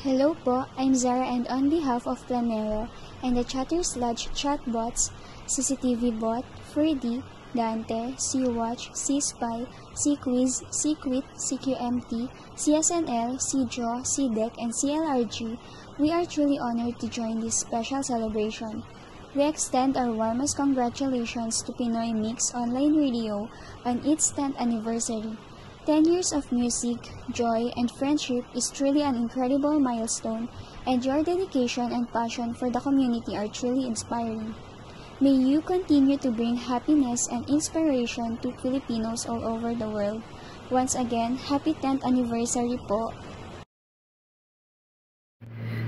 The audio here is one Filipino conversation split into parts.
Hello po, I'm Zara and on behalf of Planero and the Chatter's Lodge chatbots, CCTV Bot, Ferdy, Dante, C-Watch, C-Spy, C-Quiz, C-Quit, CQMT, CSNL, C-Draw, C-Deck, and CLRG, we are truly honored to join this special celebration. We extend our warmest congratulations to Pinoy Mix Online Radio on its 10th anniversary. 10 years of music, joy, and friendship is truly an incredible milestone, and your dedication and passion for the community are truly inspiring. May you continue to bring happiness and inspiration to Filipinos all over the world. Once again, happy 10th anniversary po.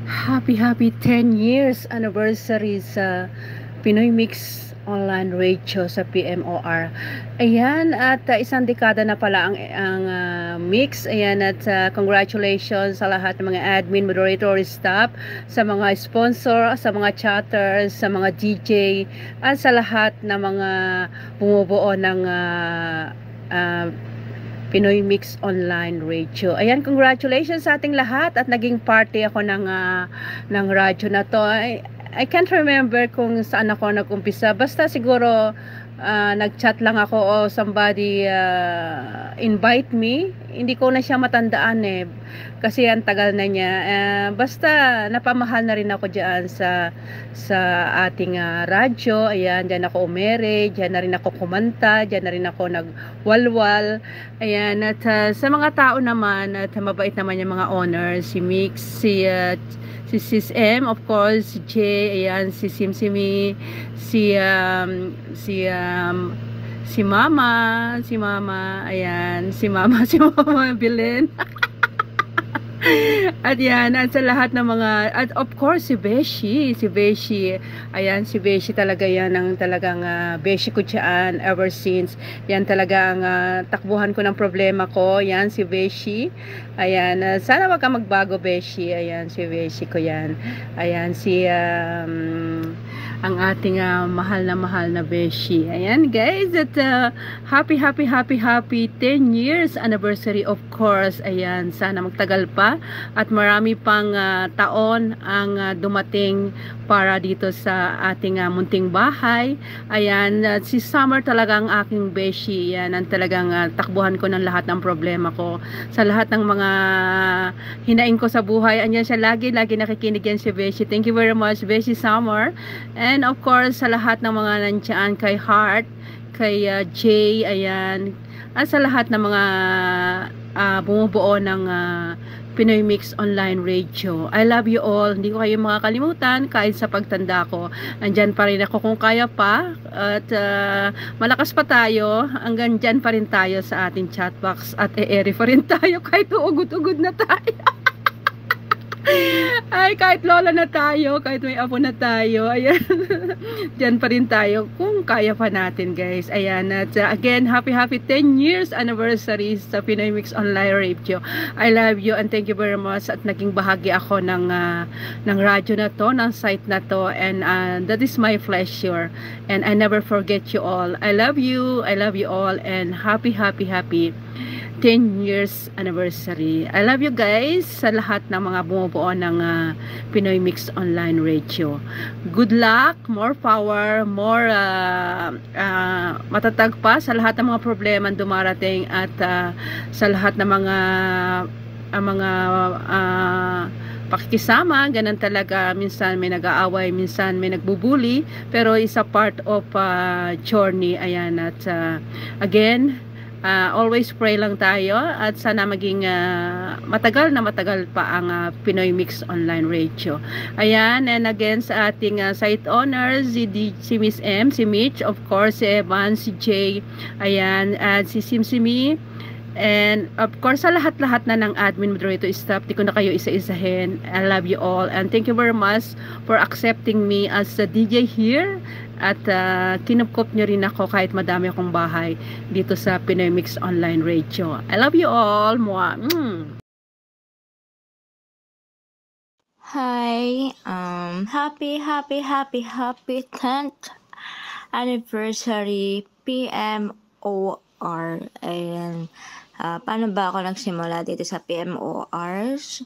Happy 10 years anniversary sa Pinoy Mix Online Radio sa PMOR. Ayan, at isang dekada na pala ang mix. Ayan, at congratulations sa lahat ng mga admin, moderator, staff, sa mga sponsor, sa mga chatters, sa mga DJ, at sa lahat ng mga bumubuo ng Pinoy Mix Online Radio. Ayan, congratulations sa ating lahat at naging party ako ng radyo na to. I can't remember kung saan ako nag-umpisa. Basta siguro nag-chat lang ako o somebody invite me. Hindi ko na siya matandaan kasi ang tagal na niya. Basta napamahal na rin ako diyan sa ating radyo. Ayan, diyan ako umere, diyan na rin ako kumanta, diyan na rin ako nagwalwal. Ayan, at sa mga tao naman at mabait naman yung mga owners, si Mix, si Sis M, of course, si Jay, ayan, si Simsimi, si Mama, ayan, si Mama Belen. At yan, at sa lahat ng mga, at of course si Beshi, ayan, si Beshi talaga yan ang talagang Beshi ko dyan ever since. Yan talaga ang takbuhan ko ng problema ko. Yan si Beshi, ayan, sana wag ka magbago Beshi. Ayan si Beshi ko yan. Ayan si ang ating mahal na Beshi. Ayan guys, at happy 10 years anniversary of course. Ayan, sana magtagal pa at marami pang taon ang dumating para dito sa ating munting bahay. Ayan, si Summer talaga ang aking Beshi. Yan ang talagang takbuhan ko ng lahat ng problema ko. Sa lahat ng mga hinaing ko sa buhay, anyan siya lagi nakikinig yan si Beshi. Thank you very much Beshi Summer. And of course sa lahat ng mga nandiyan kay Heart, kay Jay, ayan, at sa lahat ng mga bumubuo ng Pinoy Mix Online Radio. I love you all. Hindi ko kayo makakalimutan kahit sa pagtanda ko. Andyan pa rin ako kung kaya pa. At malakas pa tayo. Hanggang dyan pa rin tayo sa ating chatbox. At e-ere pa rin tayo kahit uugod-ugod na tayo. Ay, kahit lola na tayo, kahit may apo na tayo, ayan, dyan pa rin tayo kung kaya pa natin guys. Ayan, at again, happy 10 years anniversary sa Pinoy Mix Online Radio. I love you and thank you very much at naging bahagi ako ng radyo na to, ng site na to, and that is my pleasure and I never forget you all. I love you all, and happy 10 years anniversary. I love you guys sa lahat ng mga bumubuo ng Pinoy Mix Online Radio. Good luck, more power, more matatag pa sa lahat ng mga problema dumarating at sa lahat ng mga pakikisama, ganun talaga. Minsan may nag-aaway, minsan may nagbubuli, pero isa part of journey. Ayan, at again, always pray lang tayo at sana maging matagal pa ang Pinoy Mix Online Radio. Ayan, and again sa ating site owners, si Miss M, si Mitch, of course, si Evan, si Jay, ayan, at si Simsimi, and of course sa lahat-lahat na ng admin moderator staff. Di ko na kayo isa-isahin. I love you all and thank you very much for accepting me as a DJ here. At kinupkop nyo rin ako kahit madami akong bahay dito sa Pinoy Mix Online Radio. I love you all. Mwah. Hi, happy 10th anniversary PMOR. And Paano ba ako nagsimula dito sa PMORs?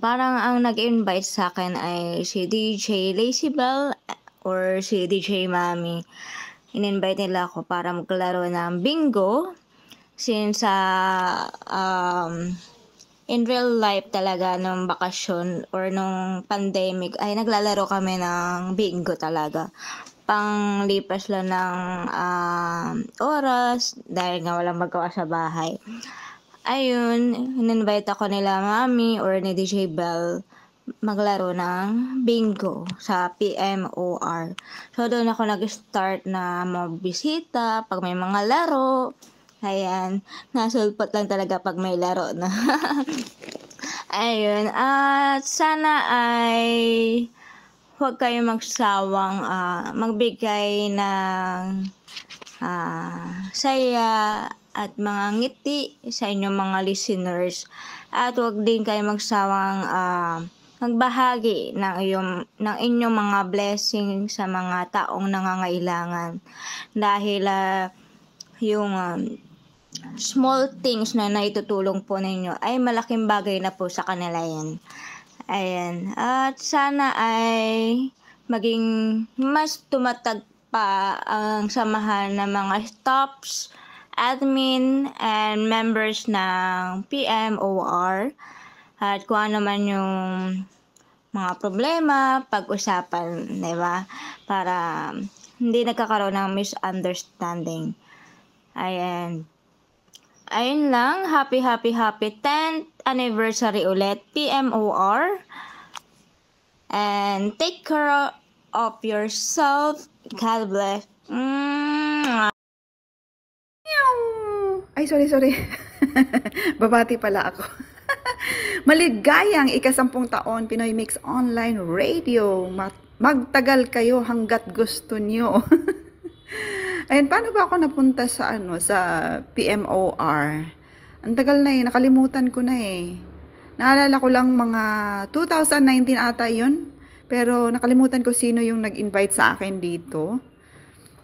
Parang ang nag-invite sa akin ay si DJ Lacybell or si DJ Mami. In-invite nila ako para maglaro ng bingo. Since in real life talaga nung bakasyon or nung pandemic ay naglalaro kami ng bingo talaga. Panglipas lang ng oras dahil nga walang magawa sa bahay. Ayun, in-invite ako nila Mami or ni DJ Bell maglaro ng bingo sa PMOR. So, doon ako nag-start na magbisita pag may mga laro. Ayan, nasulpot lang talaga pag may laro na. Ayun, at sana ay huwag kayo magsawang magbigay ng saya at mga ngiti sa inyong mga listeners. At huwag din kayo magsawang magbahagi ng inyong mga blessing sa mga taong nangangailangan. Dahil yung small things na naitutulong po ninyo ay malaking bagay na po sa kanila yan. Ayan. At sana ay maging mas tumatag pa ang samahan ng mga staffs, admin, and members ng PMOR. At kung ano man yung mga problema, pag-usapan, diba? Para hindi nagkakaroon ng misunderstanding. Ayan. Ayun lang, happy 10th anniversary ulit, PMOR. And take care of yourself. God bless. Ay, sorry. Babati pala ako. Maligayang ika-10 taon Pinoy Mix Online Radio. Magtagal kayo hanggat gusto nyo. Ayun, paano ba ako napunta sa PMOR? Ang tagal na nakalimutan ko na Naalala ko lang mga 2019 ata yun. Pero nakalimutan ko sino yung nag-invite sa akin dito.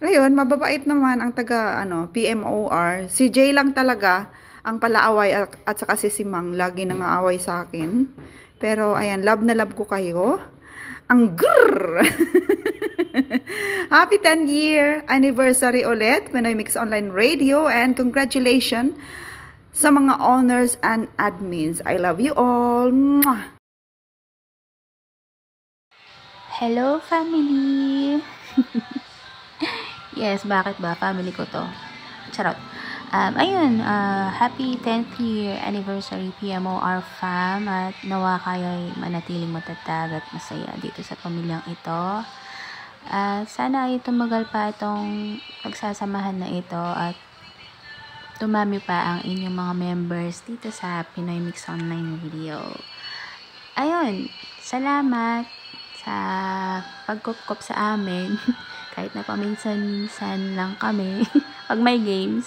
Ngayon, mababait naman ang taga PMOR. Si Jay lang talaga ang palaaway at saka si Mang lagi nangaaway sa akin. Pero ayan, love na love ko kayo. Ang grrr! Happy 10-year anniversary ulit, Pinoy Mix Online Radio, and congratulations sa mga owners and admins. I love you all. Mwah! Hello, family! Yes, bakit ba? Family ko to. Charot. Ayun, happy 10th year anniversary PMOR fam, at nawa kayo'y manatiling matatag at masaya dito sa pamilyang ito. Sana ay tumagal pa itong pagsasamahan na ito at tumami pa ang inyong mga members dito sa Pinoy Mix Online Radio. Ayun, salamat sa pagkupkop sa amin. Kahit na paminsan-minsan lang kami pag may games.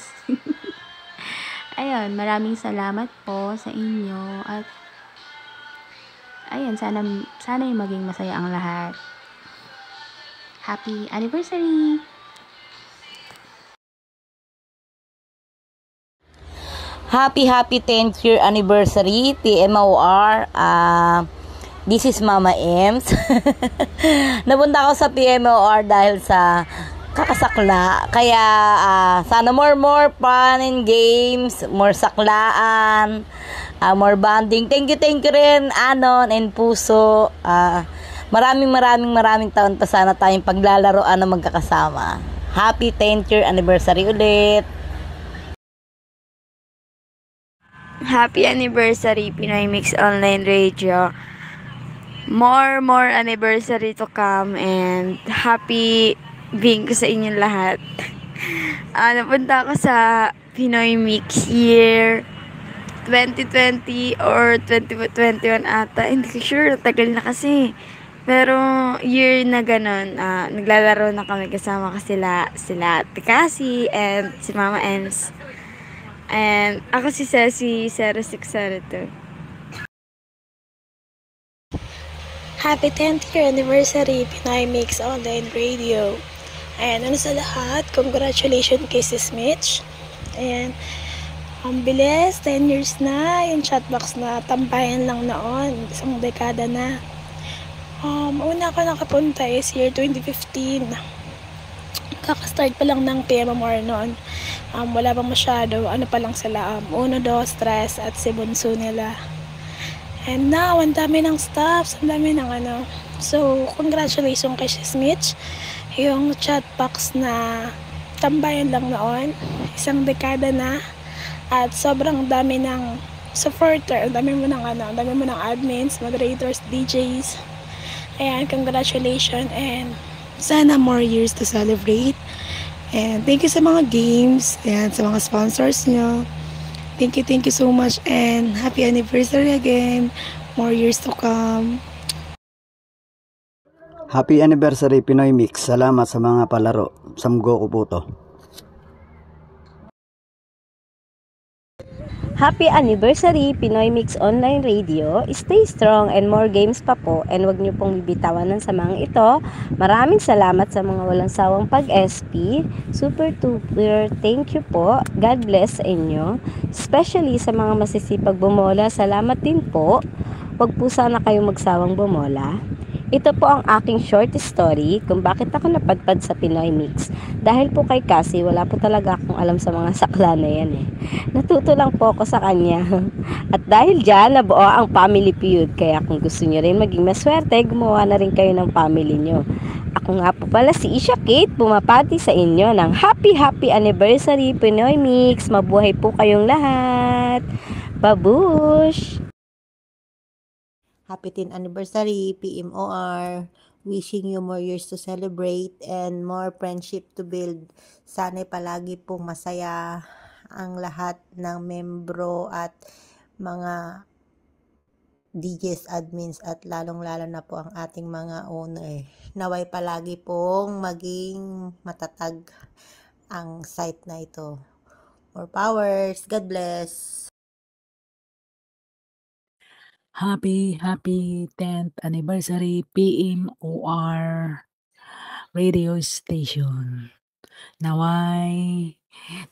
Ayun, maraming salamat po sa inyo at ayun, sana yung maging masaya ang lahat. Happy anniversary! Happy 10th year anniversary PMOR. This is Mama Ems. Napunta ako sa PMOR dahil sa kakasakla. Kaya sana more fun and games, more saklaan, more bonding. Thank you rin Anon and Puso. Maraming taon pa sana tayong paglalaroan na magkakasama. Happy 10th year anniversary ulit. Happy anniversary Pinoy Mix Online Radio. More anniversary to come, and happy bingo sa inyong lahat. Napunta ako sa Pinoy Mix year 2020 or 2021 ata. Hindi ko sure, tagal na kasi. Pero year na ganun, naglalaro na kami kasama ko sila Tikasi and si Mama Ems. And ako si Ceci 0602. Happy 10th year anniversary Pinoy Mix Online Radio. Ayan, sa lahat, congratulations kay Sis Mitch. Ayan, Ang bilis, 10 years na yung chatbox na tambayan lang noon. Isang dekada na. Una ko nakapunta is year 2015. Kaka-start pa lang ng PMMR noon. Wala pang masyado. Ano pa lang sila. 1, 2, 3 at si bunso nila. And now, ang dami ng staffs. Ang dami ng ano. So, congratulations kay Smith. Yung chatbox na tambayan lang noon. Isang dekada na. At sobrang dami ng supporter, ang dami mo ng admins, moderators, DJs. Ayan, congratulations and sana more years to celebrate. And thank you sa mga games and sa mga sponsors nyo. Thank you so much and happy anniversary again. More years to come. Happy anniversary Pinoy Mix. Salamat sa mga palaro. Samgo ko po to. Happy anniversary Pinoy Mix Online Radio. Stay strong and more games pa po, and wag niyo pong bibitawan ng samaang ito. Maraming salamat sa mga walang sawang pag-SP. Super duper thank you po. God bless sa inyo. Especially sa mga masisipag bumola. Salamat din po. Wag po sana kayong magsawang bumola. Ito po ang aking short story kung bakit ako napadpad sa Pinoy Mix. Dahil po kay Cassie, wala po talaga akong alam sa mga sakla na yan eh. Natuto lang po ako sa kanya. At dahil dyan, nabuo ang family feud. Kaya kung gusto nyo rin maging maswerte, gumawa na rin kayo ng family nyo. Ako nga po pala si Isha Kate, bumapati sa inyo ng happy anniversary Pinoy Mix. Mabuhay po kayong lahat. Babush! Happy 10th anniversary, PMOR. Wishing you more years to celebrate and more friendship to build. Sana palagi pong masaya ang lahat ng membro at mga DJs, admins at lalong-lalo na po ang ating mga owner. Naway palagi pong maging matatag ang site na ito. More powers. God bless. Happy 10th anniversary PMOR radio station. Naway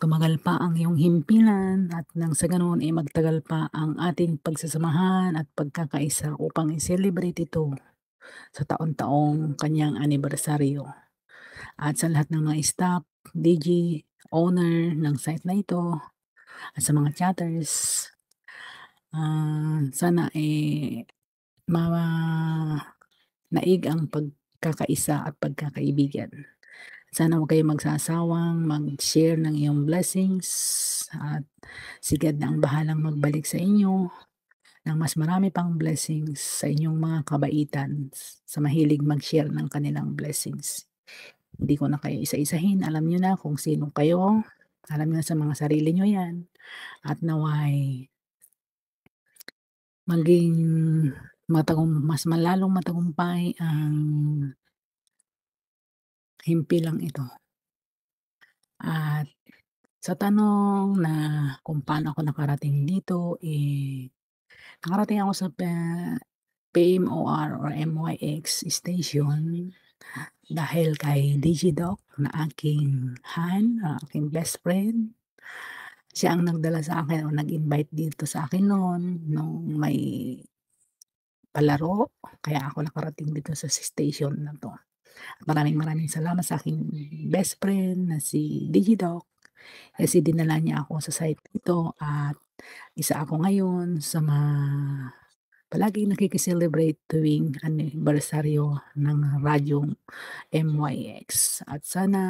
tumagal pa ang iyong himpilan at nang sa ganoon ay magtagal pa ang ating pagsasamahan at pagkakaisa upang i-celebrate ito sa taon-taong kanyang anibersaryo. At sa lahat ng mga staff, DJ, owner ng site na ito at sa mga chatters, sana naig ang pagkakaisa at pagkakaibigan. Sana huwag kayo magsasawang mag-share ng iyong blessings at sigad na ang bahalang magbalik sa inyo ng mas marami pang blessings sa inyong mga kabaitan sa mahilig mag-share ng kanilang blessings. Hindi ko na kayo isa-isahin. Alam nyo na kung sino kayo. Alam nyo na sa mga sarili nyo yan. At naway maging mas malalong matagumpay ang himpilang ito. At sa tanong na kung paano ako nakarating dito, nakarating ako sa PMOR or MYX station dahil kay DigiDoc na aking aking best friend. Siya ang nagdala sa akin o nag-invite dito sa akin noon nung may palaro. Kaya ako nakarating dito sa station na to. Maraming salamat sa aking best friend na si DigiDoc. Kasi dinala niya ako sa site ito at isa ako ngayon sa palagi nakikiselebrate tuwing anibersaryo ng radyong MYX. At sana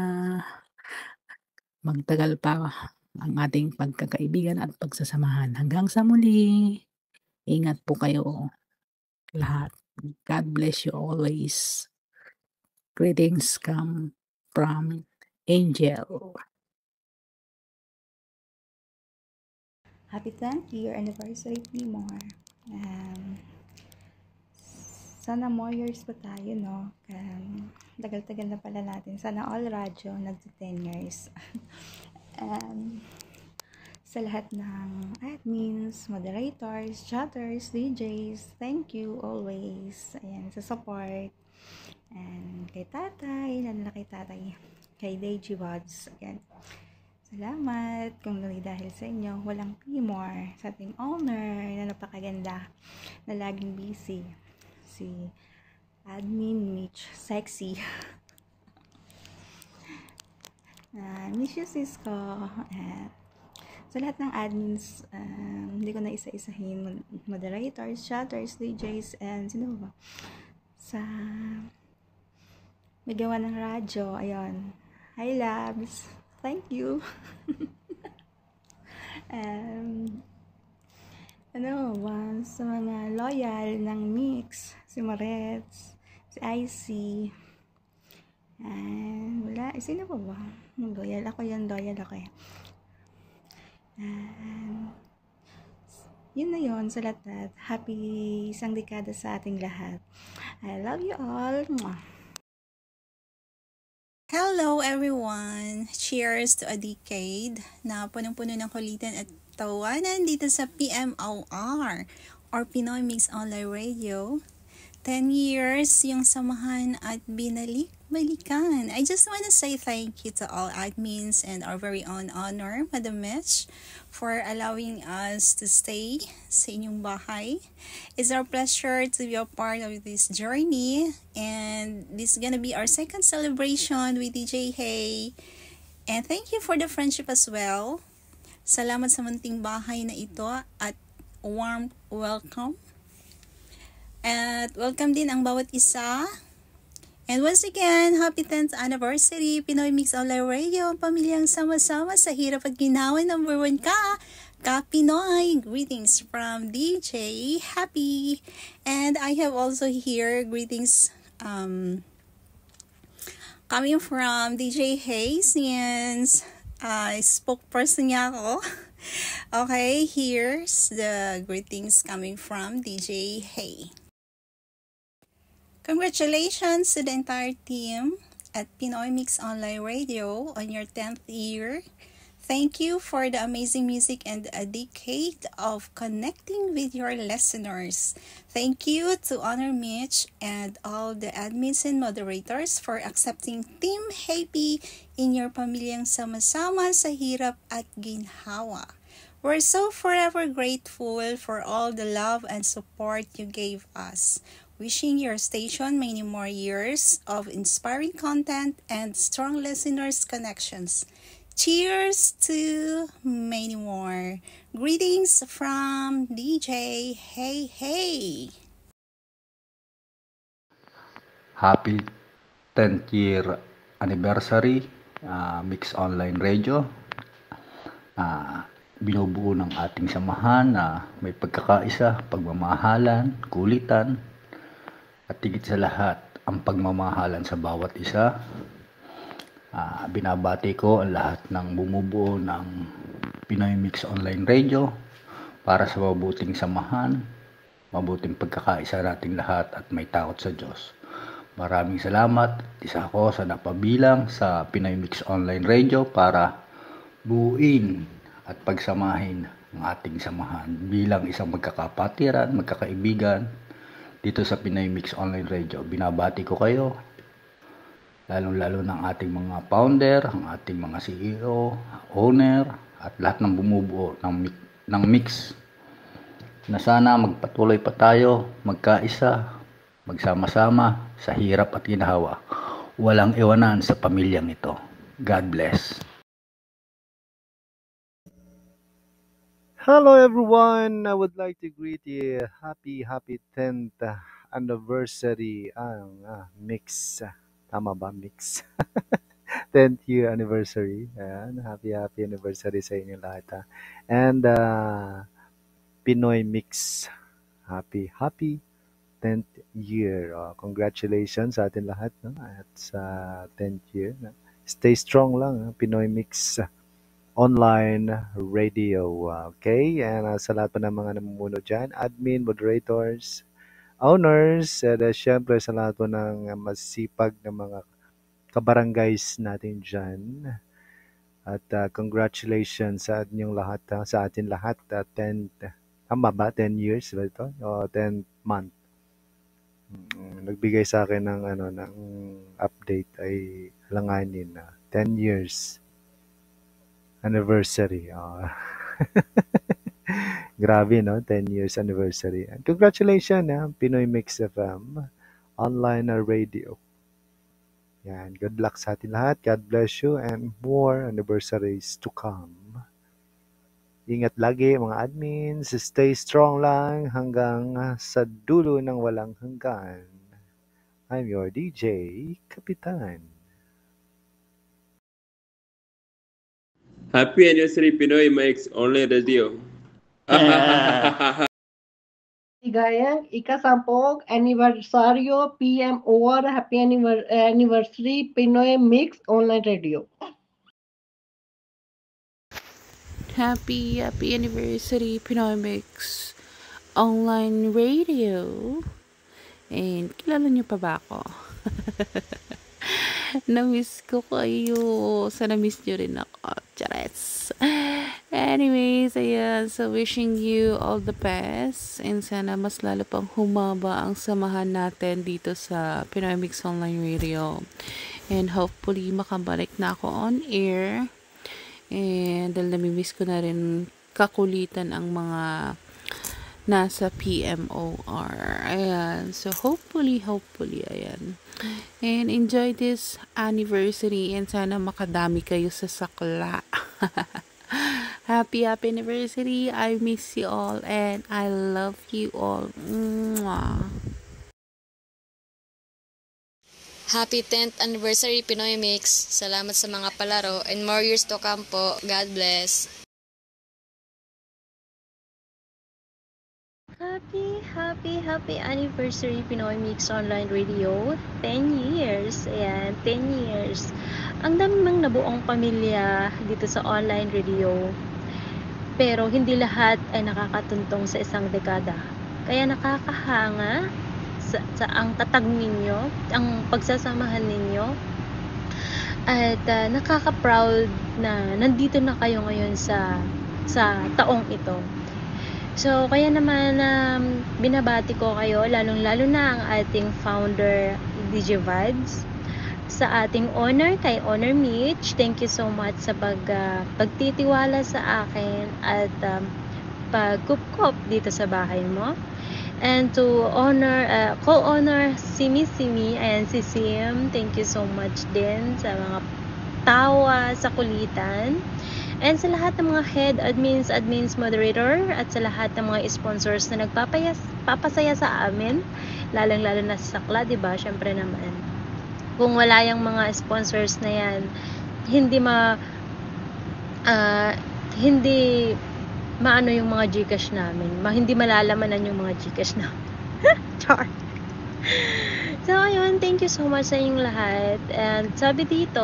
magtagal pa ang ating pagkakaibigan at pagsasamahan. Hanggang sa muli, ingat po kayo lahat. God bless you always. Greetings come from Angel. Happy 10th year anniversary, Timor. Sana more years pa tayo, no? Tagal-tagal na pala natin. Sana all radyo nagti 10 years. Sa lahat ng admins, moderators, chatters, DJs, thank you always. Ayan, sa support. And kay tatay, lalo na kay tatay, kay Deji Wads. Ayan. Salamat kung dahil sa inyo, walang P-more sa ating owner na napakaganda na laging busy. Si Admin Mitch Sexy. Miss you, Cisco. Sa lahat ng admins, hindi ko na isa-isahin, moderators, chatters, DJs, and sino ba? Sa may gawa ng radyo, ayun. Hi, Labs. Thank you. Sa mga loyal ng Mix, si Marets, si IC, wala, sino pa ba? Loyal ako yan, loyal ako eh. Yun na yun sa lahat. Happy isang dekada sa ating lahat. I love you all. Mwah. Hello everyone! Cheers to a decade na punong-puno ng kulitan at tawanan dito sa PMOR or Pinoy Mix Online Radio. 10 years yung samahan at binalik-balikan. I just want to say thank you to all admins and our very own honor, Madam Mitch, for allowing us to stay sa inyong bahay. It's our pleasure to be a part of this journey, and this is gonna be our second celebration with DJ Hey. And thank you for the friendship as well. Salamat sa munting bahay na ito at warm welcome. At welcome din ang bawat isa. And once again, happy 10th anniversary, Pinoy Mix Online Radio, pamilyang sama-sama sa hirap at ginawa, number 1 ka Pinoy. Greetings from DJ Happy. And I have also here greetings coming from DJ Hay, since spokesperson niya ako. Okay, here's the greetings coming from DJ Hay. Congratulations to the entire team at Pinoy Mix Online Radio on your 10th year. Thank you for the amazing music and a decade of connecting with your listeners. Thank you to Honor Mitch and all the admins and moderators for accepting Team Happy in your pamilyang sama-sama sa hirap at ginhawa. We're so forever grateful for all the love and support you gave us. Wishing your station many more years of inspiring content and strong listeners' connections. Cheers to many more. Greetings from DJ Hey Hey. Happy 10th year anniversary, Mix Online Radio. Binubuo ng ating samahan na may pagkakaisa, pagmamahalan, kulitan, at higit sa lahat, ang pagmamahalan sa bawat isa. Binabati ko ang lahat ng bumubuo ng Pinoy Mix Online Radio para sa mabuting samahan, mabuting pagkakaisa nating lahat at may takot sa Diyos. Maraming salamat. Isa ako sa napabilang sa Pinoy Mix Online Radio para buuin at pagsamahin ang ating samahan bilang isang magkakapatiran, magkakaibigan dito sa Pinoy Mix Online Radio. Binabati ko kayo, lalong-lalo ng ating mga founder, ang ating mga CEO, owner, at lahat ng bumubuo ng mix. Na sana magpatuloy pa tayo, magkaisa, magsama-sama sa hirap at ginhawa. Walang iwanan sa pamilyang ito. God bless. Hello everyone, I would like to greet you happy 10th anniversary mix. Tama ba mix? 10th year anniversary. Ayan, happy anniversary sa inyo lahat. And Pinoy Mix, happy 10th year. Congratulations sa atin lahat, no? At sa 10th year. Stay strong lang, Pinoy Mix Online Radio. Okay? And sa lahat pa ng mga namumuno dyan, admin, moderators, owners, at syempre sa lahat po ng masipag na mga kabarangays natin dyan. At congratulations sa inyong lahat, sa atin lahat. 10 years ba ito? O 10th month. Nagbigay sa akin ng update ay langanin na 10 years. anniversary. Grabe, no? 10 years anniversary. And congratulations, Pinoy Mix FM, online radio. Yan, good luck sa atin lahat. God bless you and more anniversaries to come. Ingat lagi mga admins. Stay strong lang hanggang sa dulo ng walang hanggan. I'm your DJ, Kapitan. Happy anniversary Pinoy Mix Online Radio. Ligayang ikasampung aniversaryo PMOR Happy Anniversary Pinoy Mix Online Radio. Happy anniversary Pinoy Mix Online Radio. And kilala niyo pa ba ako? Na-miss ko kayo. Sana miss niyo rin ako. Chares. Anyways, ayan. So, wishing you all the best. And sana mas lalo pang humaba ang samahan natin dito sa Pinoy Mix Online Radio. And hopefully, makabalik na ako on air. And dahil namimiss ko na rin kakulitan ang mga nasa PMOR. Ayan. So, hopefully, ayan. And enjoy this anniversary and sana makadami kayo sa sakla. Happy anniversary. I miss you all and I love you all. Mwah. Happy 10th anniversary Pinoy Mix. Salamat sa mga palaro and more years to come po. God bless. Happy anniversary Pinoy Mix Online Radio. 10 years. Ayan, 10 years. Ang dami mang nabuong pamilya dito sa online radio. Pero hindi lahat ay nakakatuntong sa isang dekada. Kaya nakakahanga sa ang tatag ninyo, ang pagsasamahan ninyo. At nakaka-proud na nandito na kayo ngayon sa taong ito. So, kaya naman binabati ko kayo, lalong-lalo na ang ating founder, DJ Vads, sa ating owner, kay Honor Mitch. Thank you so much sa pagtitiwala sa akin at pagkupkop dito sa bahay mo. And to co-owner Simi, ayan si Sim, thank you so much din sa mga tawa sa kulitan. And sa lahat ng mga head admins, moderator, at sa lahat ng mga sponsors na nagpapasaya sa amin, lalong-lalo na sa Sakla, diba? Syempre naman. Kung wala yung mga sponsors na yan, hindi maano yung mga Gcash namin. Hindi malalamanan yung mga Gcash namin. Char. So, ayun, thank you so much sa inyong lahat. And sabi dito,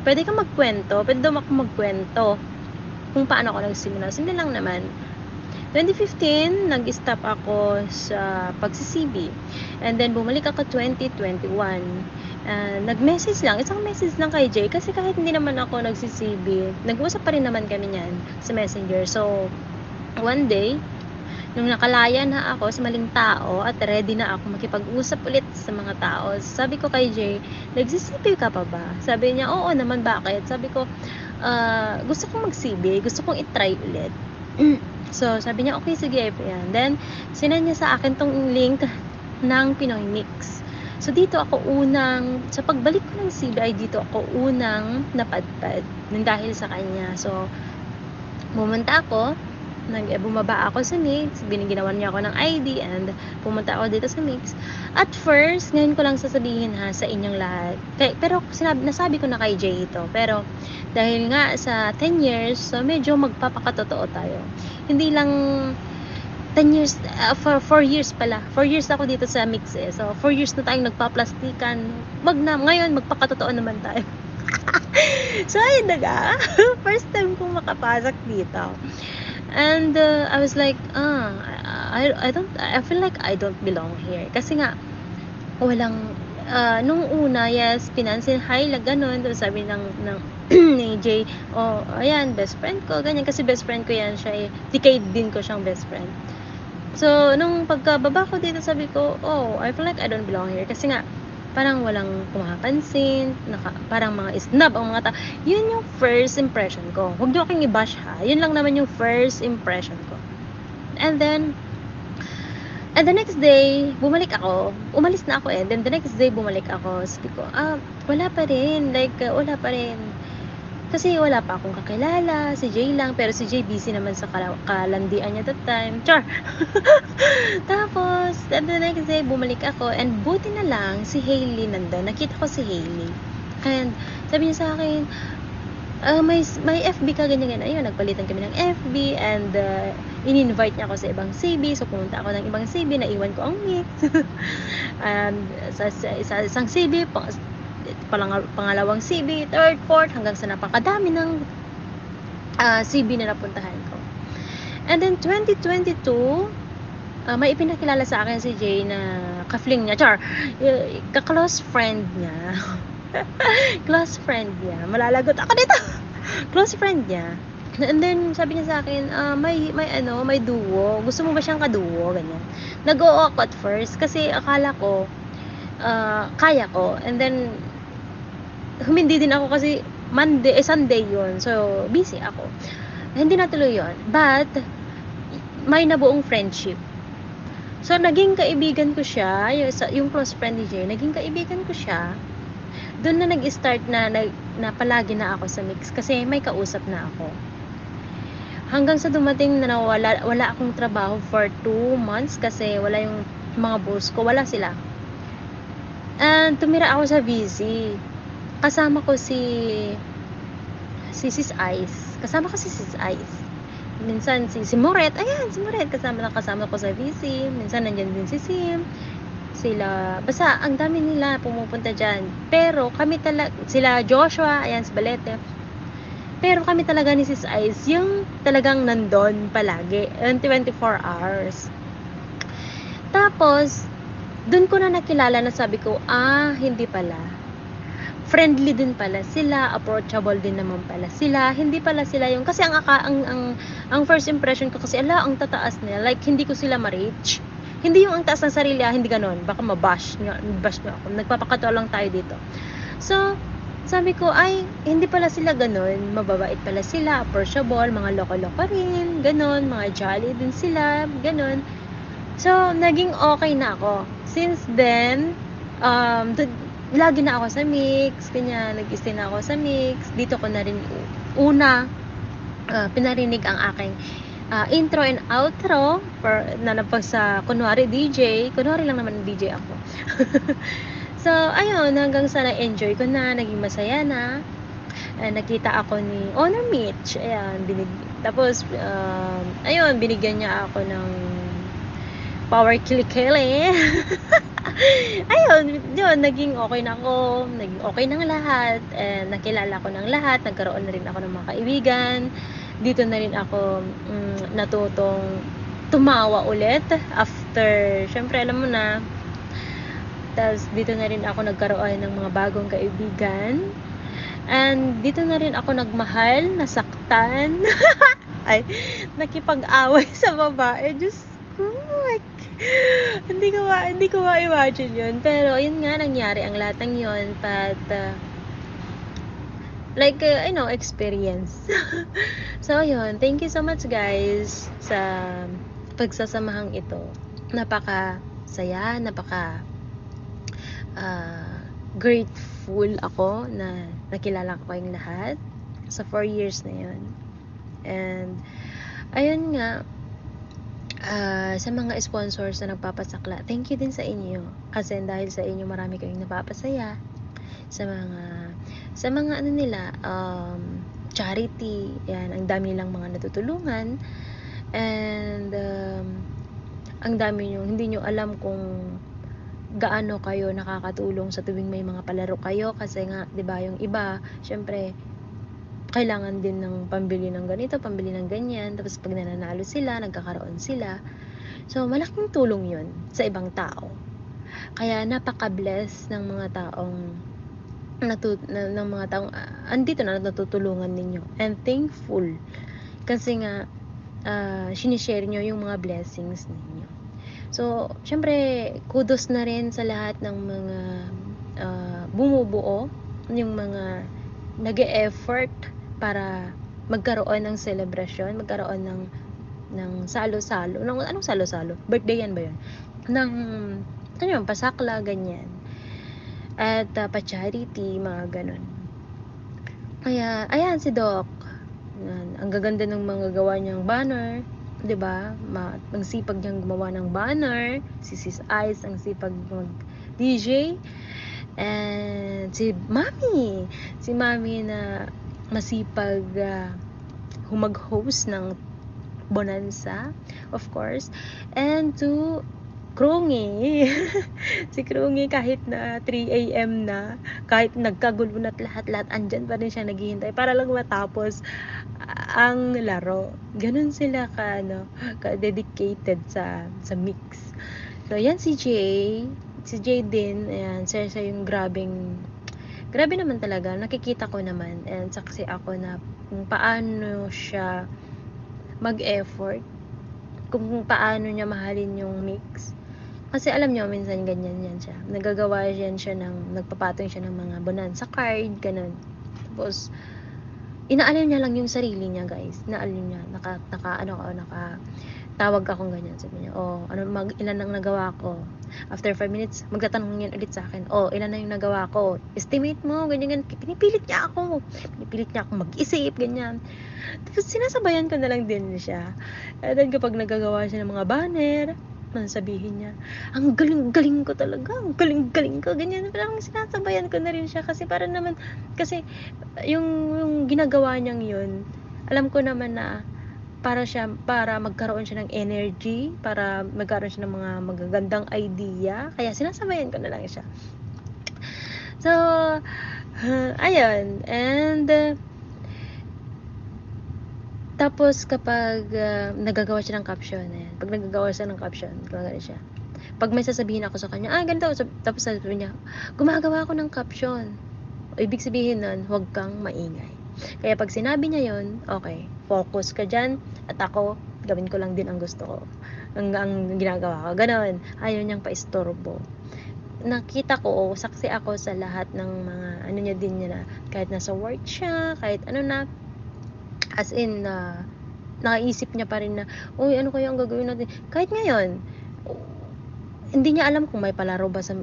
pwede kang magkwento. Pwede daw ako magkwento kung paano ako nagsimula. Simple lang naman. 2015, nag-stop ako sa pag-CB. And then, bumalik ako 2021. Nag-message lang. Isang message lang kay Jay. Kasi kahit hindi naman ako nag-CB, nag-uusap pa rin naman kami niyan sa Messenger. So, one day, nung nakalaya na ako sa maling tao at ready na ako makipag-usap ulit sa mga tao, sabi ko kay Jay, nag-CB ka pa ba? Sabi niya, oo naman, bakit? Sabi ko, gusto kong mag-CB, gusto kong itry ulit. So, sabi niya, okay, sige, yan. Then, sinend niya sa akin tong link ng Pinoy Mix. So, dito ako sa pagbalik ko ng CBI, dito ako unang napadpad dahil sa kanya. So, pumunta ako, bumaba ako sa Mix, biniginawan niya ako ng ID, and pumunta ako dito sa Mix. At first, ngayon ko lang sasabihin sa inyong lahat. Pero, nasabi ko na kay Jay ito. Pero, dahil nga sa 10 years, so medyo magpapakatotoo tayo. Hindi lang 10 years, 4 years pala. 4 years ako dito sa Mix eh. So, 4 years na tayong nagpaplastikan. Ngayon, magpakatotoo naman tayo. So, ayun na nga. First time kong makapasok dito. And I was like, I feel like I don't belong here. Kasi nga, walang, nung una, yes, pinansin, hi, ganun. Sabi ni Jay, ayan, best friend ko, ganyan. Kasi best friend ko yan siya eh. Decade din ko siyang best friend. So, nung pagkababa ko dito, sabi ko, I feel like I don't belong here. Kasi nga, parang walang pumapansin, parang mga snob ang mga tao. Yun yung first impression ko. Huwag niyo akong i-bash ha. Yun lang naman yung first impression ko. And the next day, bumalik ako. Umalis na ako Then the next day, bumalik ako. Sabi ko, wala pa rin. Wala pa rin. Kasi wala pa akong kakilala. Si Jay lang. Pero si Jay busy naman sa kalandian niya that time. Char! Tapos, the next day, bumalik ako. And buti na lang, si Hailey nandun. Nakita ko si Hailey. And sabi niya sa akin, may FB ka, ganyan. Ayun, nagpalitan kami ng FB. And in-invite niya ako sa ibang CB. So, pumunta ako ng ibang CB. Naiwan ko ang mix. sa isang CB, pangalawang CB, third, fourth, hanggang sa napakadami ng CB na napuntahan ko. And then 2022, may ipinakilala sa akin si Jay na ka-fling niya, ka-close friend niya. Close friend niya. Malalagot ako dito. Close friend niya. And then sabi niya sa akin, may duo. Gusto mo ba siyang kaduo? Ganyan. Nag-oo ako at first kasi akala ko kaya ko. And then humindi din ako kasi Sunday yun. So, busy ako. Hindi natuloy yun. But, may nabuong friendship. So, naging kaibigan ko siya. Yung close friend ni Jay, naging kaibigan ko siya. Doon na nag-start na palagi na ako sa mix. Kasi may kausap na ako. Hanggang sa dumating na wala akong trabaho for 2 months. Kasi wala yung mga boss ko. Wala sila. And tumira ako sa VC. Kasama ko si Sis Ice. Minsan si Moret. Ayan, si Moret. Kasama ko sa VC. Minsan nandyan din si Sim. Basta ang dami nila pumupunta dyan. Pero kami talaga, sila Joshua, ayan, si Balete. Pero kami talaga ni Sis Ice, yung talagang nandun palagi. 24 hours. Tapos, dun ko na nakilala na sabi ko, hindi pala. Friendly din pala sila, approachable din naman pala sila. Hindi pala sila yung, kasi ang first impression ko kasi, ang tataas nila. Like, hindi ko sila ma-reach. Hindi yung ang taas ng sarili, hindi ganon. Baka mabash nyo ako. Nagpapakatawa lang tayo dito. So, sabi ko, hindi pala sila ganon. Mababait pala sila, approachable, mga loko-loko rin, ganon. Mga jolly din sila, ganon. So, naging okay na ako. Since then, lagi na ako sa mix, kanya nag-stay na ako sa mix. Dito ko na rin pinarinig ang aking intro and outro na sa kunwari DJ. Kunwari lang naman DJ ako. So, ayun, hanggang sa na-enjoy ko na, naging masaya na. Nakita ako ni Honor Mitch. Ayan, tapos, ayun, binigyan niya ako ng power kilikili. Ayun, yun, naging okay na ako, naging okay ng lahat, and nakilala ko ng lahat, nagkaroon na rin ako ng mga kaibigan. Dito na rin ako natutong tumawa ulit after, syempre alam mo na. Tapos dito na rin ako nagkaroon ng mga bagong kaibigan. And dito na rin ako nagmahal, nasaktan. Ay, nakipag-away sa babae. Diyos ko, hindi ko ma-imagine yun. Pero, yun nga, nangyari ang lahat ng yun. But, experience. So, yun. Thank you so much, guys, sa pagsasamahang ito. Napaka-saya, grateful ako na nakilala ko kayong lahat sa 4 years na yun. And, ayun nga, sa mga sponsors na nagpapasakla, thank you din sa inyo kasi dahil sa inyo marami kayong napapasaya sa mga charity, yan, ang dami nilang mga natutulungan, and ang dami nyo, hindi nyo alam kung gaano kayo nakakatulong sa tuwing may mga palaro kayo kasi nga, 'di ba, yung iba syempre kailangan din ng pambili ng ganito, pambili ng ganyan. Tapos pag nananalo sila, nagkakaroon sila. So, malaking tulong yun sa ibang tao. Kaya napaka-bless ng mga taong andito na natutulungan ninyo. And thankful. Kasi nga, sinishare nyo yung mga blessings ninyo. So, syempre, kudos na rin sa lahat ng mga bumubuo, yung mga nag-e-effort para magkaroon ng celebration, magkaroon ng salo-salo. Anong salo-salo? Birthday yan ba yun? Ng, ano yun, pasakla, ganyan. At pa-charity, mga ganun. Kaya, ayan si Doc. Ang gaganda ng mga gawa niyang banner. 'Di ba? Ang sipag niyang gumawa ng banner. Si Sis Ice, ang sipag mag-DJ. And si Mami na masipag humag-host ng Bonanza, of course. And to Krungi. Si Krungi kahit na 3 AM na, kahit nagkagulo na't lahat-lahat, andyan pa rin siya naghihintay para lang matapos ang laro. Ganun sila ka-dedicated sa mix. So, yan si Jay. Si Jay din, ayan, siya yung grabe naman talaga. Nakikita ko naman, and saksi ako na kung paano siya mag-effort, kung paano niya mahalin yung mix. Kasi alam niyo, minsan ganyan yan siya. Nagagawa siya nagpapatong siya ng mga bonanza card, ganun. Tapos, inaalin niya lang yung sarili niya, guys. Inaalin niya. Tawag akong ganyan. Sabi niya, ilan ang nagawa ko? After 5 minutes, magtatanong yan ulit sa akin, ilan na yung nagawa ko? Estimate mo, ganyan. Pinipilit niya ako mag-isip, ganyan. Tapos, sinasabayan ko na lang din siya. And then, kapag nagagawa siya ng mga banner, sabihin niya, ang galing-galing ko talaga, ang galing-galing ko, ganyan. Parang sinasabayan ko na rin siya kasi para naman, kasi yung ginagawa niyang yun, alam ko naman na para magkaroon siya ng energy, para magkaroon siya ng mga magagandang idea, kaya sinasabayan ko na lang siya. So, ayun, and tapos kapag nagagawa siya ng caption, ayan. Pag nagagawa siya ng caption, gumagana siya. Pag may sasabihin ako sa kanya, ganito, tapos sabihin niya, gumagawa ako ng caption. Ibig sabihin nun, huwag kang maingay. Kaya pag sinabi niya yon, okay, focus ka dyan, at ako, gawin ko lang din ang gusto ko. Ang ginagawa ko. Ganon, ayaw niyang paistorbo. Nakita ko, saksi ako sa lahat ng mga, niya din niya na, kahit nasa work siya, kahit na, as in, nakaisip niya pa rin na, ano kaya ang gagawin natin? Kahit ngayon, hindi niya alam kung may palaro ba sa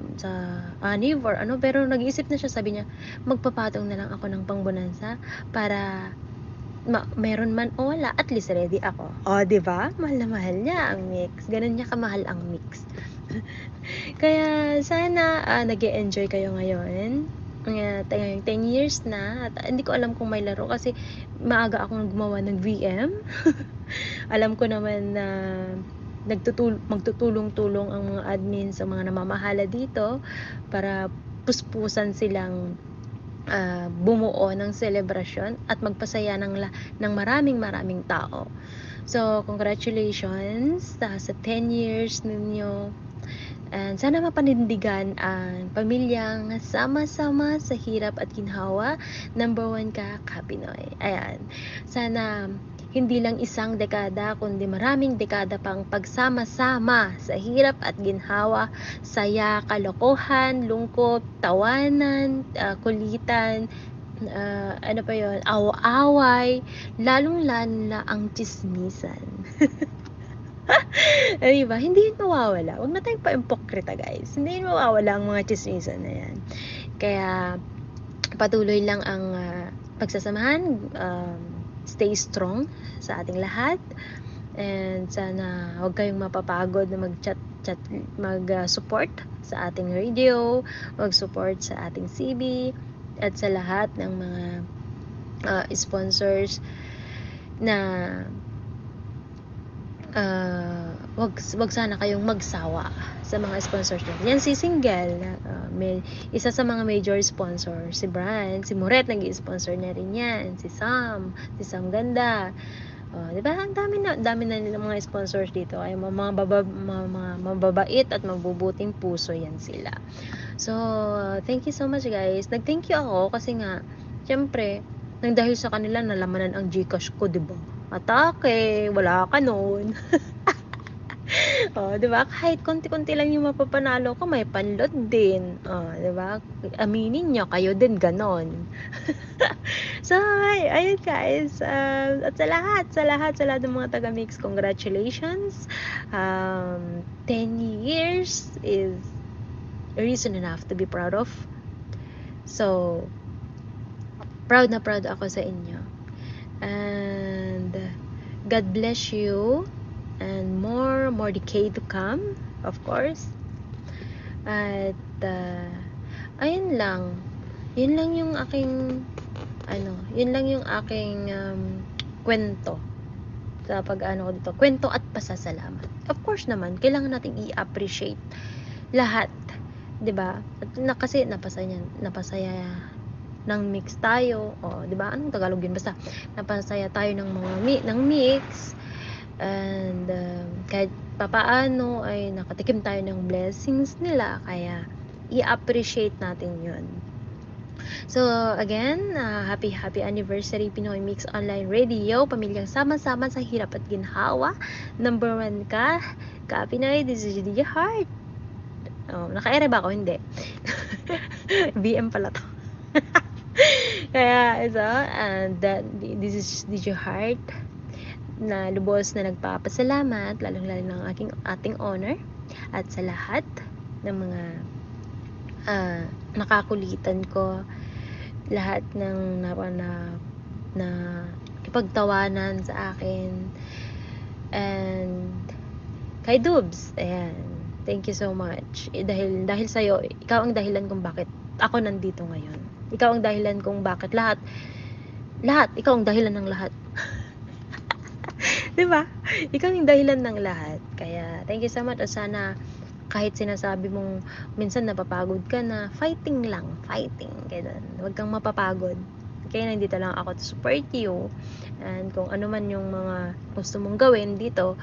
Aniv or ano, pero nag-iisip na siya, sabi niya, magpapatong na lang ako ng pangbonanza para meron man o wala, at least ready ako. Diba? Mahal na mahal niya ang mix. Ganun niya kamahal ang mix. Kaya, sana nag-e-enjoy kayo ngayon. 10 years na, at hindi ko alam kung may laro kasi maaga akong gumawa ng VM. Alam ko naman na magtutulong-tulong ang mga admin sa mga namamahala dito para puspusan silang bumuo ng celebration at magpasaya ng maraming tao. So, congratulations sa 10 years ninyo. And sana mapanindigan ang pamilyang sama-sama sa hirap at ginhawa. Number 1 ka, Kapinoy. Ayan. Sana hindi lang isang dekada, kundi maraming dekada pang pagsama-sama sa hirap at ginhawa, saya, kalokohan, lungkot, tawanan, kulitan, awa-away, lalong-lalo na ang tsismisan. Diba? Hindi yun mawawala. Huwag na tayong pa-impokrita, guys. Hindi yun mawawala ang mga chismisan na yan. Kaya, patuloy lang ang pagsasamahan. Stay strong sa ating lahat. And sana huwag kayong mapapagod na mag-support sa ating radio, mag-support sa ating CB, at sa lahat ng mga sponsors na wag sana kayong magsawa sa mga sponsors natin. Yan si Single, may isa sa mga major sponsor, si Brian, si Moret nag-i-sponsor na rin yan, si Sam Ganda. Diba? Ang dami na nilang mga sponsors dito. Ay mga mababait at mabubuting puso yan sila. So, thank you so much, guys. Nag-thank you ako kasi nga, syempre, nang dahil sa kanila nalamanan ang GCash ko, diba? Atake, wala ka noon. Oh, 'di ba? Kahit konti-konti lang yung mapapanalo ko, may panlot din. Oh, 'di ba? Aminin niyo, kayo din ganon. So, ayun guys. At sa lahat ng mga taga-mix, congratulations. 10 years is reason enough to be proud of. So, proud na proud ako sa inyo. And God bless you and more decade to come, of course. At ayun lang. Yun lang yung aking kwento sa pag-ano ko dito. Kwento at pasasalamat. Of course naman, kailangan nating i-appreciate lahat, 'di ba? At kasi napasaya ng mix tayo. O, 'di ba? Anong Tagalog yun? Basta napasaya tayo ng ng mix. And kahit papaano ay nakatikim tayo ng blessings nila, kaya i-appreciate natin yun. So again, happy anniversary Pinoy Mix Online Radio, pamilyang sama-sama sa hirap at ginhawa. Number 1 ka Pinoy. This is DJ Heart. Naka-ere ba ako? Hindi. BM pala to. Kaya and this is DJ Heart na lubos na nagpapasalamat, lalong-lalo ng ating honor at sa lahat ng mga nakakulitan ko, lahat ng na ipagtawanan sa akin, and kay Dubs, ayan, thank you so much. Dahil sa'yo, ikaw ang dahilan kung bakit ako nandito ngayon. Ikaw ang dahilan kung bakit lahat, ikaw ang dahilan ng lahat. 'Di ba? Ikaw yung dahilan ng lahat. Kaya thank you so much. At sana kahit sinasabi mong minsan napapagod ka na, fighting. Ganun. Huwag kang mapapagod. Kaya nandito lang ako to support you. And kung ano man yung mga gusto mong gawin dito,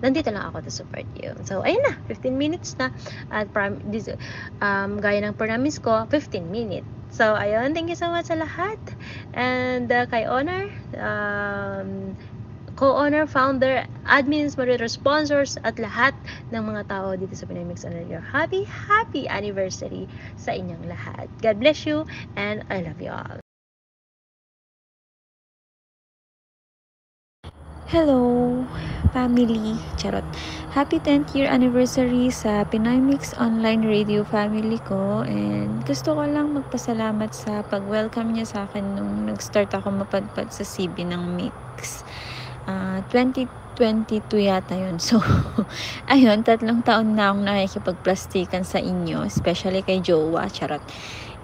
nandito lang ako to support you. So, ayun na. 15 minutes na. At gaya ng promise ko, 15 minutes. So, ayun. Thank you so much sa lahat. And kay Honor, co-owner, founder, admins, moderator, sponsors, at lahat ng mga tao dito sa Pinoy Mix Radio. Happy anniversary sa inyong lahat. God bless you and I love you all. Hello, family. Charot. Happy 10th year anniversary sa Pinoy Mix Online Radio family ko. And gusto ko lang magpasalamat sa pag-welcome niya sa akin nung nag-start ako mapadpad sa CB ng Mix. 2022 yata yun. So, ayun, 3 taon na akong nakikipagplastikan sa inyo, especially kay Jowa, charot.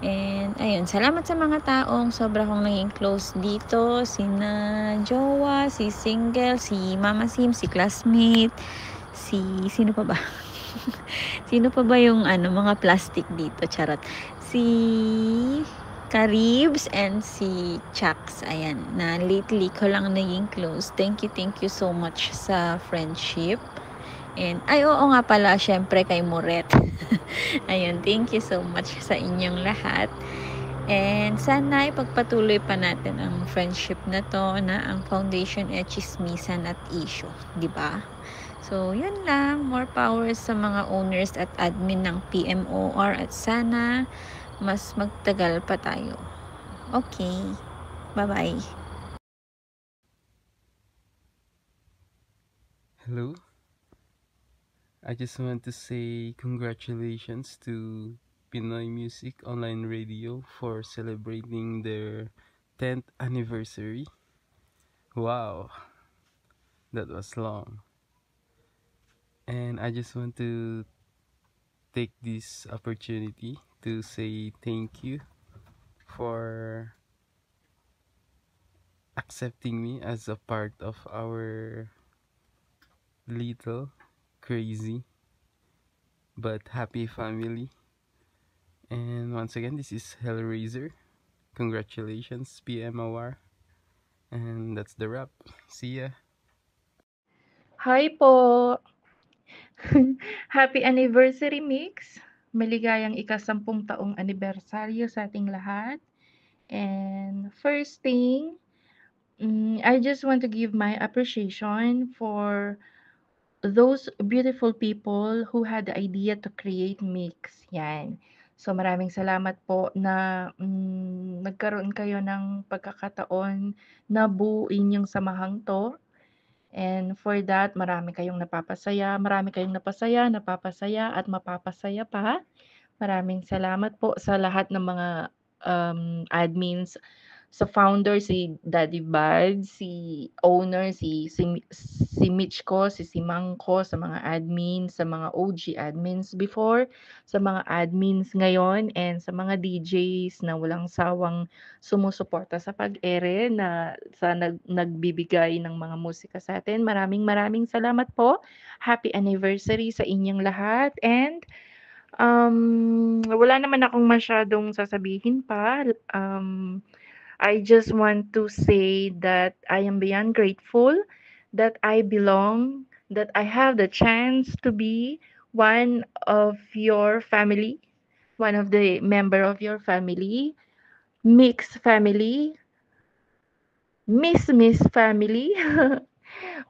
And, ayun, salamat sa mga taong sobra kong naging close dito, sina Jowa, si Single, si Mama Sim, si Classmate, sino pa ba? Sino pa ba yung mga plastic dito, charot. Si Karibs and si Chucks, ayan, na lately ko lang naging close. Thank you so much sa friendship. And oo nga pala, syempre kay Moret. Ayun, thank you so much sa inyong lahat. And sana ipagpatuloy pa natin ang friendship na to, na ang foundation ay chismisan at issue, di ba? So, yun lang. More power sa mga owners at admin ng PMOR, at sana mas magtagal pa tayo. Okay. Bye-bye. Hello. I just want to say congratulations to Pinoy Music Online Radio for celebrating their 10th anniversary. Wow. That was long. And I just want to take this opportunity to say thank you for accepting me as a part of our little crazy but happy family. And once again, this is Hellraiser. Congratulations, PMOR. And that's the wrap. See ya. Hi po! Happy anniversary Mix! Maligayang ika-10 taong anibersaryo sa ating lahat. And first thing, I just want to give my appreciation for those beautiful people who had the idea to create Mix. Yan. So maraming salamat po na nagkaroon kayo ng pagkakataon na buuin yung samahang 'to. And for that, marami kayong napapasaya, napapasaya at mapapasaya pa. Maraming salamat po sa lahat ng mga admins, sa founder si Daddy Bad, si owner si Mitch ko, si Simang ko, sa mga admins, sa mga OG admins before, sa mga admins ngayon, and sa mga DJs na walang sawang sumusuporta sa pag-ere na nagbibigay ng mga musika sa atin. Maraming salamat po. Happy anniversary sa inyong lahat, and wala naman akong masyadong sasabihin pa. I just want to say that I am beyond grateful that I belong, that I have the chance to be one of your family, one of the member of your family, Mix family, Miss family,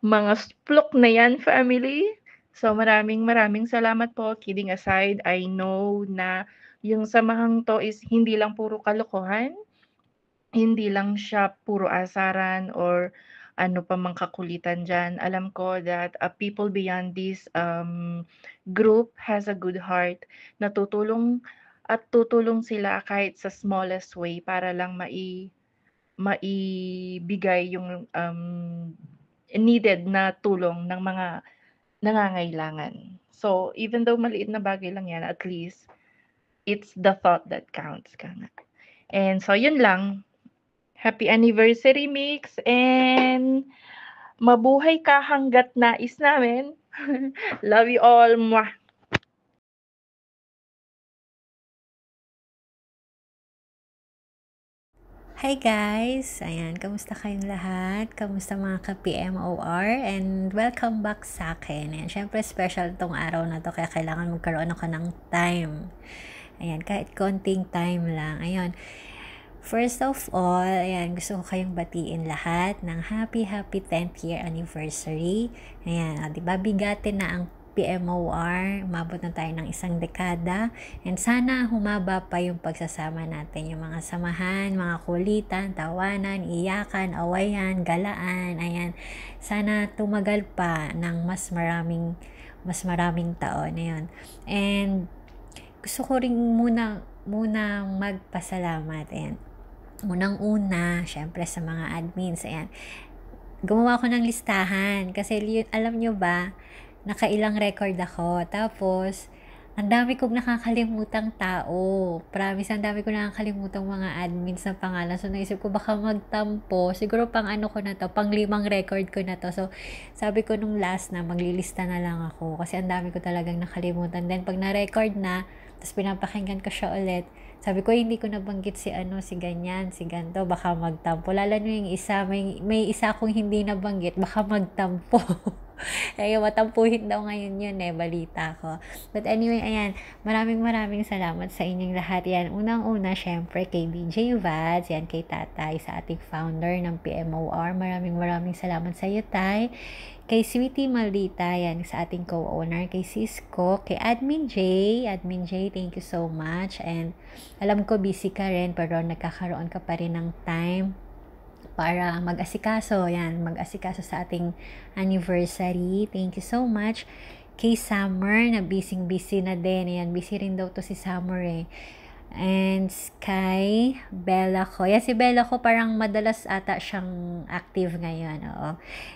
mga splok na yan family. So maraming salamat po. Kidding aside, I know na yung samahang to is hindi lang puro kalokohan, hindi lang siya puro asaran or ano pa mang kakulitan dyan. Alam ko that people beyond this group has a good heart na tutulong sila kahit sa smallest way para lang maibigay yung needed na tulong ng mga nangangailangan. So, even though maliit na bagay lang yan, at least, it's the thought that counts. And so, yun lang. Happy anniversary, Mix! And mabuhay ka hanggat nais namin. Love you all. Mwah! Hi guys! Ayan, kamusta kayong lahat? Kamusta mga ka-PMOR? And welcome back sa akin. Ayan, syempre special tong araw na to kaya kailangan magkaroon ako ng time. Ayan, kahit konting time lang. Ayan, first of all, ayan, gusto ko kayong batiin lahat ng happy 10th year anniversary. Ayan, diba bigatin na ang PMOR, umabot na tayo ng 1 dekada, and sana humaba pa yung pagsasama natin, yung mga samahan, mga kulitan, tawanan, iyakan, awayan, galaan, ayan, sana tumagal pa ng mas maraming taon, ayan. And gusto ko rin muna magpasalamat, ayan. Unang-una, syempre sa mga admins, ayan. Gumawa ko ng listahan kasi alam nyo ba, nakailang record ako. Tapos, ang dami kong nakakalimutang tao. Promise, ang dami kong nakakalimutang mga admins na pangalan. So, naisip ko baka magtampo. Siguro pang ano ko na to, pang 5 record ko na to. So, sabi ko nung last na, maglilista na lang ako. Kasi ang dami ko talagang nakalimutan. Then, pag na-record na, tapos pinapakinggan ko siya ulit, sabi ko, hindi ko nabanggit si ganyan, si ganto, baka magtampo. Lalo nyo yung isa, may isa akong hindi nabanggit, baka magtampo. Kaya matampuhin daw ngayon yun balita ko. But anyway, ayan, maraming salamat sa inyong lahat. Yan, unang-una, syempre, kay DJ Vads, yan, kay Tatay, sa ating founder ng PMOR. Maraming salamat sa iyo, Tay. Kay Sweetie Maldita, yan, sa ating co-owner, kay Cisco, kay Admin J, thank you so much. And alam ko busy ka rin, pero nagkakaroon ka pa rin ng time para mag-asikaso sa ating anniversary. Thank you so much. Kay Summer, na busy na din. Ayan, busy rin daw to si Summer And kay Bella ko. Yan, si Bella ko parang madalas ata siyang active ngayon. Oo.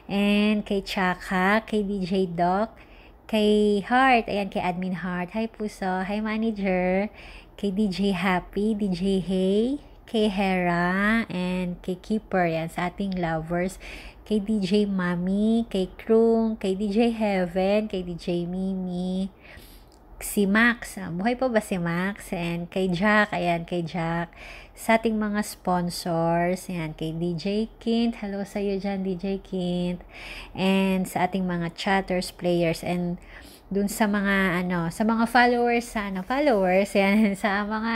And kay Chaka, kay DJ Doc, kay Heart, ayan, kay Admin Heart. Hi Puso, hi Manager. Kay DJ Happy, DJ Hey, kay Hera, and kay Keeper, yan, sa ating lovers. Kay DJ Mami, kay Krung, kay DJ Heaven, kay DJ Mimi, si Max, buhay pa ba si Max? And kay Jack, ayan, kay Jack. Sa ating mga sponsors, ayan, kay DJ Kint, hello sa iyo dyan, DJ Kint. And sa ating mga chatters, players, and dun sa mga, sa mga followers, yan, sa mga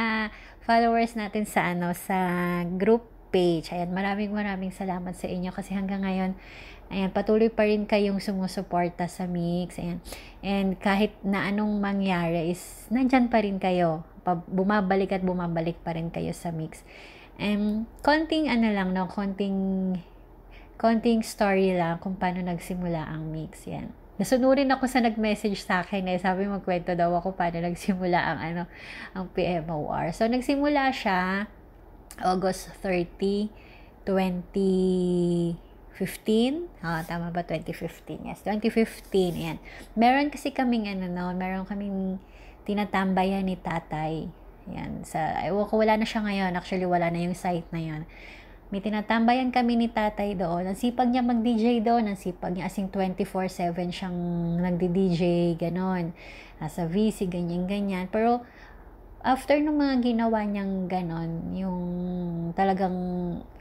followers natin sa sa group page. Ayan, maraming salamat sa inyo kasi hanggang ngayon Ayan, patuloy pa rin kayong sumusuporta sa Mix. Ayan. And kahit na anong mangyari is, nandyan pa rin kayo. Bumabalik at bumabalik pa rin kayo sa Mix. Konting ano lang, no? Konting story lang kung paano nagsimula ang Mix. Yan. Nasunurin ako sa nag-message sa akin sabi magkwento daw ako paano nagsimula ang PMOR. So nagsimula siya August 30, 2015. Tama ba? 2015. Yes, 2015. Yan. Meron kasi kaming meron kaming tinatambayan ni tatay. Yan. Ewan ko, wala na siya ngayon. Actually, wala na yung site na yun. May tinatambayan kami ni tatay doon. Ang sipag niya mag-DJ doon. Ang sipag niya, asing 24/7 siyang nagdi-DJ, ganon. Nasa VC, ganyan-ganyan. Pero, after nung mga ginawa niyang ganon, yung talagang,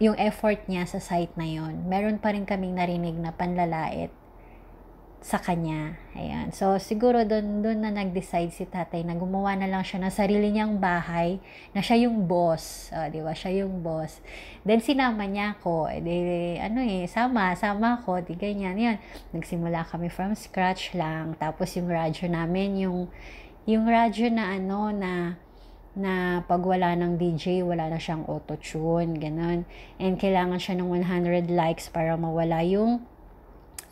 yung effort niya sa site na yon, meron pa rin kaming narinig na panlalait sa kanya. Ayan. So, siguro doon na nag-decide si tatay na gumawa na lang siya ng sarili niyang bahay, na siya yung boss. Di ba? Siya yung boss. Then, sinama niya ako. Sama ako. Di ganyan. Yan. Nagsimula kami from scratch lang. Tapos, yung radyo namin, yung radyo na pag wala ng DJ, wala na siyang auto-tune, ganun. And kailangan siya ng 100 likes para mawala yung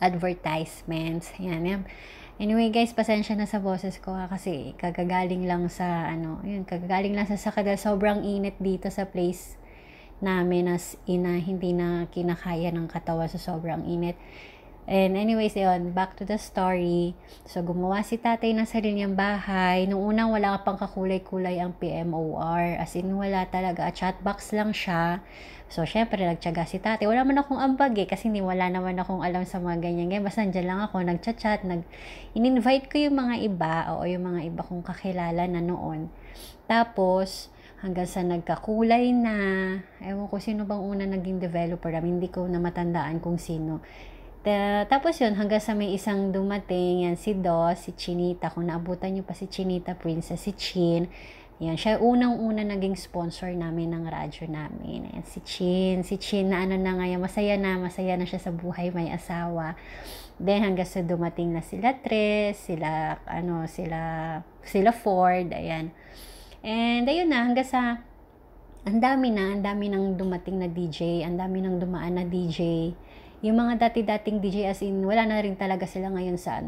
advertisements. Yan. Anyway, guys, pasensya na sa boses ko kasi kagagaling lang sa sakadal. Sobrang init dito sa place namin hindi na kinakaya ng katawan sa sobrang init. And anyways, yun, back to the story. So, gumawa si tatay ng sarili niyang bahay. Nung unang wala pang kakulay-kulay ang PMOR. As in, wala talaga. Chatbox lang siya. So, syempre, nagtyaga si tatay. Wala man akong ambag kasi wala naman akong alam sa mga ganyan. Basta nandyan lang ako, nagchat-chat, in-invite ko yung mga iba, yung mga iba kong kakilala na noon. Tapos, hanggang sa nagkakulay na, ewan ko sino bang una naging developer. Hindi ko na matandaan kung sino. Tapos yun, hanggang sa may isang dumating, yan si Dos, si Chinita. Kung naabutan nyo pa si Chinita Princess, si Chin. Yan, siya unang-una naging sponsor namin ng radyo namin. Yan, si Chin na ngayon, masaya na siya sa buhay, may asawa. Then hanggang sa dumating na sila Tres, sila Ford, ayan. And ayun na, hanggang sa ang dami nang dumating na DJ, ang dami nang dumaan na DJ. Yung mga dati-dating DJ, as in, wala na rin talaga sila ngayon sa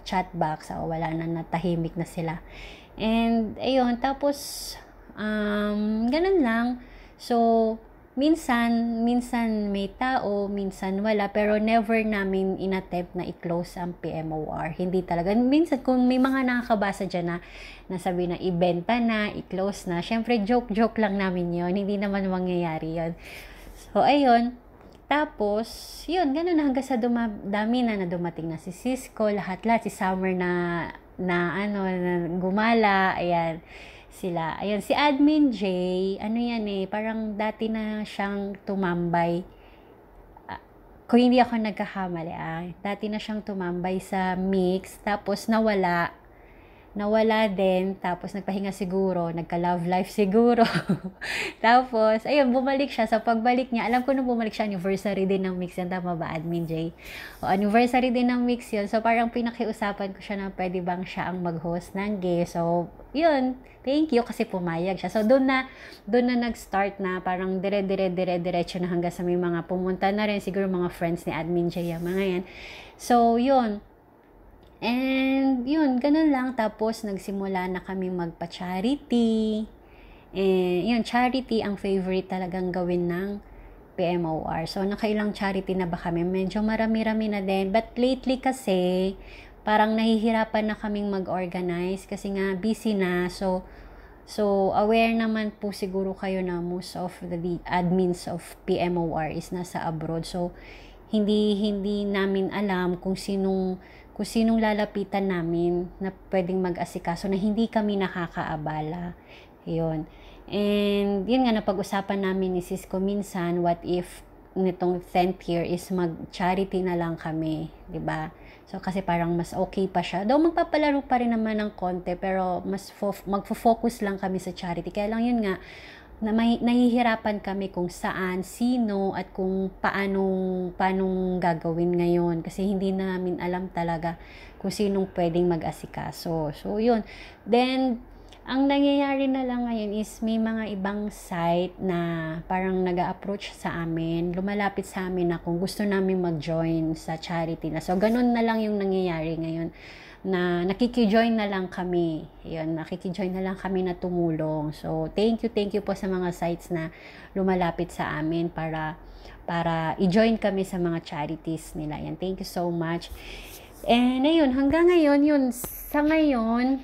chatbox, wala na, natahimik na sila. And, ayun, tapos, ganun lang. So, minsan may tao, minsan wala, pero never namin inattempt na i-close ang PMOR. Hindi talaga. Minsan, kung may mga nakakabasa dyan na sabi na ibenta na, i-close na, syempre, joke lang namin yon, hindi naman mangyayari yon. So, ayun. Tapos, yun, ganun na hanggang sa dami na dumating na si Cisco, lahat, si Summer na gumala, ayan, ayan, si Admin J, parang dati na siyang tumambay, kung hindi ako nagkakamali, dati na siyang tumambay sa Mix, tapos nawala din, tapos nagpahinga siguro, nagka-love life siguro. Tapos, ayun, bumalik siya. Sa pagbalik niya, alam ko nung bumalik siya, anniversary din ng Mix yan, tama ba, Admin J? Anniversary din ng Mix yun. So, parang pinakiusapan ko siya na pwede bang siya ang mag-host ng gay. So, yun, thank you kasi pumayag siya. So, doon na nag-start na parang diretso na hanggang sa may mga pumunta na rin, siguro mga friends ni Admin J, mga yan. So, yun. And, yun, ganun lang. Tapos, nagsimula na kami magpa-charity. And, yun, charity ang favorite talagang gawin ng PMOR. So, nakailang charity na ba kami? Medyo marami-rami na din. But lately kasi, parang nahihirapan na kaming mag-organize kasi nga busy na. So aware naman po siguro kayo na most of the admins of PMOR is nasa abroad. So, hindi namin alam kung sinong lalapitan namin na pwedeng mag-asikaso na hindi kami nakakaabala. Yun. And yun nga, napag-usapan namin ni Cisco minsan, what if nitong 10th year is mag-charity na lang kami, 'di ba? So kasi parang mas okay pa siya. Though magpapalaro pa rin naman ng konti, pero mas magfo-focus lang kami sa charity. Kaya lang yun nga, nahihirapan kami kung saan, sino, at kung paanong gagawin ngayon. Kasi hindi namin alam talaga kung sinong pwedeng mag-asikaso. So, yun. Then, ang nangyayari na lang ngayon is may mga ibang site na parang nag-a-approach sa amin, lumalapit sa amin na kung gusto namin mag-join sa charity na. So, ganun na lang yung nangyayari ngayon, na nakikijoin na lang kami. Yun, nakikijoin na lang kami na tumulong. So, thank you po sa mga sites na lumalapit sa amin para i-join kami sa mga charities nila. Yan, thank you so much. And ayun, hanggang ngayon, sa ngayon,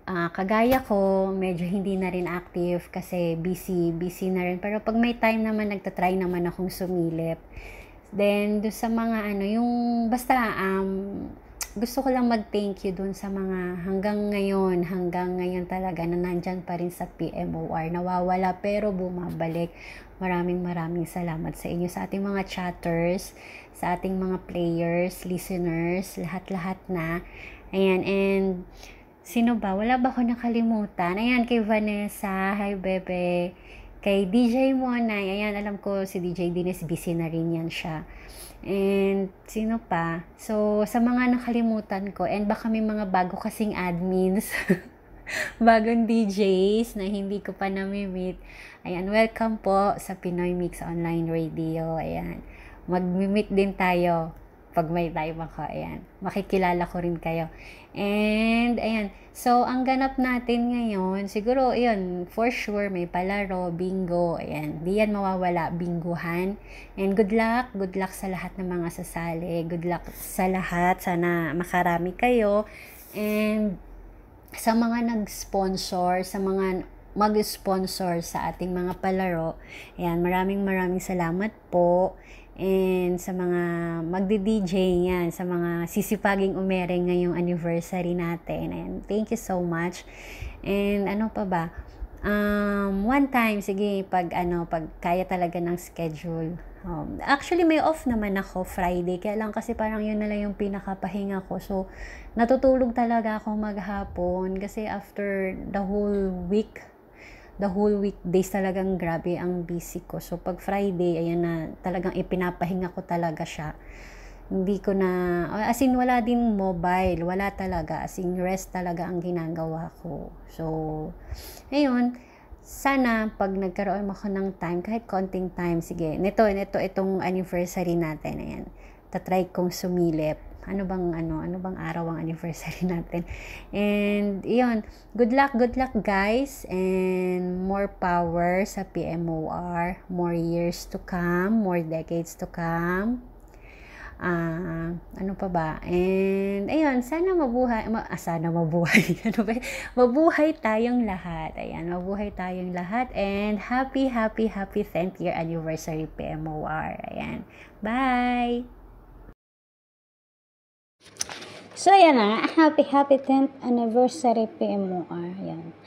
kagaya ko, medyo hindi na rin active kasi busy na rin. Pero pag may time naman, nagtatry naman akong sumilip. Then, doon sa mga yung basta, gusto ko lang mag-thank you dun sa mga hanggang ngayon talaga na nandyan pa rin sa PMOR. Nawawala pero bumabalik. Maraming salamat sa inyo, sa ating mga chatters, sa ating mga players, listeners, lahat-lahat na. Ayan, and sino ba? Wala ba ako nakalimutan? Ayan, kay Vanessa, hi Bebe. Kay DJ Monay, ayan, alam ko si DJ Dines, busy na rin yan siya. And sino pa? So, sa mga nakalimutan ko, and baka may mga bago kasing admins, bagong DJs na hindi ko pa nami-meet. Ayan, welcome po sa Pinoy Mix Online Radio. Ayan, mag-meet din tayo pag may time ako. Ayan, makikilala ko rin kayo. And ayan, so ang ganap natin ngayon, siguro yun, for sure may palaro, bingo, ayan, di yan mawawala, binguhan. And good luck sa lahat ng mga sasali, good luck sa lahat, sana makarami kayo. And sa mga nag-sponsor, sa mga mag-sponsor sa ating mga palaro, ayan, maraming salamat po. And sa mga magdi-DJ yan, sa mga sisipaging umere ngayong anniversary natin. Ayan, thank you so much. And ano pa ba? One time, sige, pag kaya talaga ng schedule. Actually, may off naman ako Friday. Kaya lang kasi parang yun na lang yung pinakapahinga ko. So, natutulog talaga ako maghapon. Kasi after the whole weekdays talagang grabe ang busy ko. So, pag Friday, ayan na, talagang ipinapahinga ko talaga siya. Hindi ko na, as in, wala din mobile. Wala talaga. As in, rest talaga ang ginagawa ko. So, ayun, sana, pag nagkaroon ako ng time, kahit konting time, sige, itong anniversary natin, ayan, tatry kong sumilip. Ano bang araw ang anniversary natin. And yun, good luck guys, and more power sa PMOR, more years to come, more decades to come. Ano pa ba? And ayun, sana mabuhay. Mabuhay tayong lahat. Ayan, mabuhay tayong lahat, and happy 10th year anniversary PMOR. Ayan. Bye. So, ayan na, happy 10th anniversary PMOR, yan.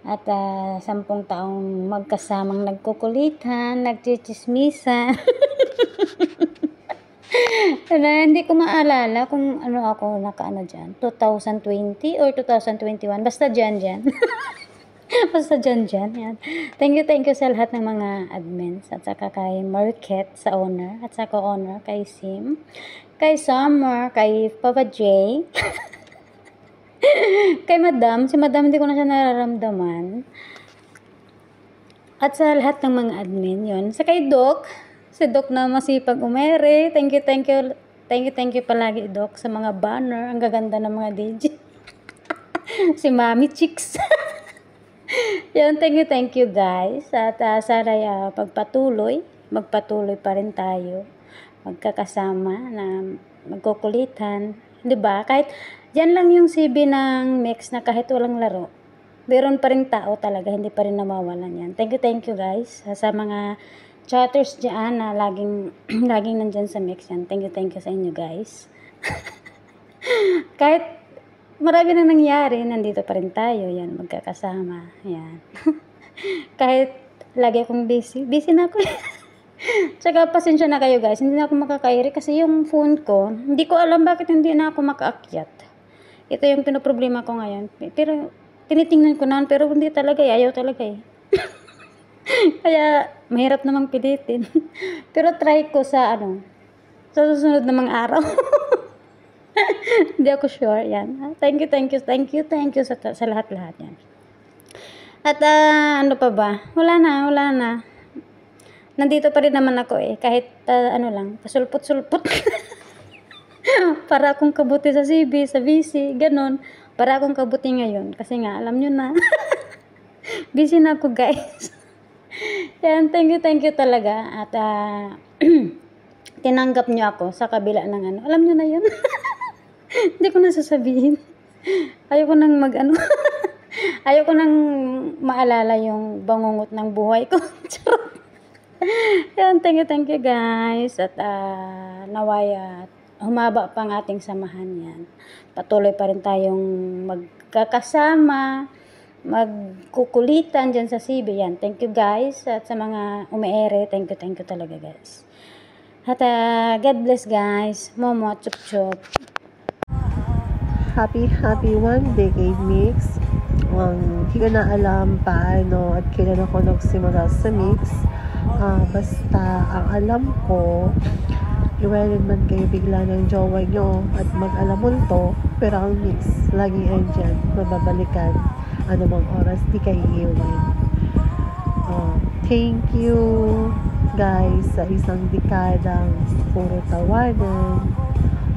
At 10 taong magkasamang nagkukulitan, nagchichismisan. Hindi ko maalala kung ano ako nakaano dyan, 2020 or 2021, basta dyan. Basta dyan, yan. Thank you sa lahat ng mga admins, at saka kay Marquette sa owner, at saka owner kay Sim, kay Summer, kay Papa J, kay Madam. Si Madam hindi ko na siya nararamdaman. At sa lahat ng mga admin, yun. Sa kay Doc, si Doc na masipag umere. Thank you palagi, Doc, sa mga banner. Ang gaganda ng mga DJ. Si Mami Chicks. Yan, thank you guys. At sana magpatuloy pa rin tayo. Magkakasama na magkukulitan, 'di ba? Kahit diyan lang yung CB ng mix na kahit walang laro, meron pa rin tao talaga, hindi pa rin nawawalan yan. Thank you guys sa mga chatters diyan na laging nandiyan sa mix yan. Thank you sa inyo guys. Kahit marami nang nangyari, nandito pa rin tayo, yan, magkakasama, yan. Kahit lagi akong busy na ako. Tsaka pasensya na kayo guys, hindi na ako makakairi kasi yung phone ko, hindi ko alam bakit hindi na ako makaakyat. Ito yung pinoproblema ko ngayon. Pero tinitingnan ko na, pero hindi talaga, ayaw talaga eh. Kaya, mahirap namang pilitin. Pero try ko sa sa susunod namang araw. Hindi ako sure, yan. Thank you sa lahat-lahat yan. At ano pa ba? Wala na. Nandito pa rin naman ako kahit lang, pasulpot-sulpot. Para akong kabuti sa CB, sa VC, ganun. Para akong kabuti ngayon. Kasi nga, alam nyo na. Busy na ako, guys. Yan, thank you talaga. At tinanggap nyo ako sa kabila ng alam nyo na yun. Hindi ko na sasabihin. Ayoko nang ayoko nang maalala yung bangungot ng buhay ko. Yan, thank you guys. At naway humaba pa ang ating samahan yan. Patuloy pa rin tayong magkakasama, magkukulitan dyan sa CB. Yan, thank you guys. At sa mga umeere, thank you talaga guys. At God bless guys. Momo, chup. Happy 1 decade mix. Hindi ko na alam paano at kailan ako nagsimula sa mix. Basta ang alam ko, iwanan man kayo bigla ng jowa nyo at mag-alamulto, pero ang mix lagi andyan, mababalikan anumang oras, di kayo iiwan. Thank you guys sa isang dekadang puro tawanan,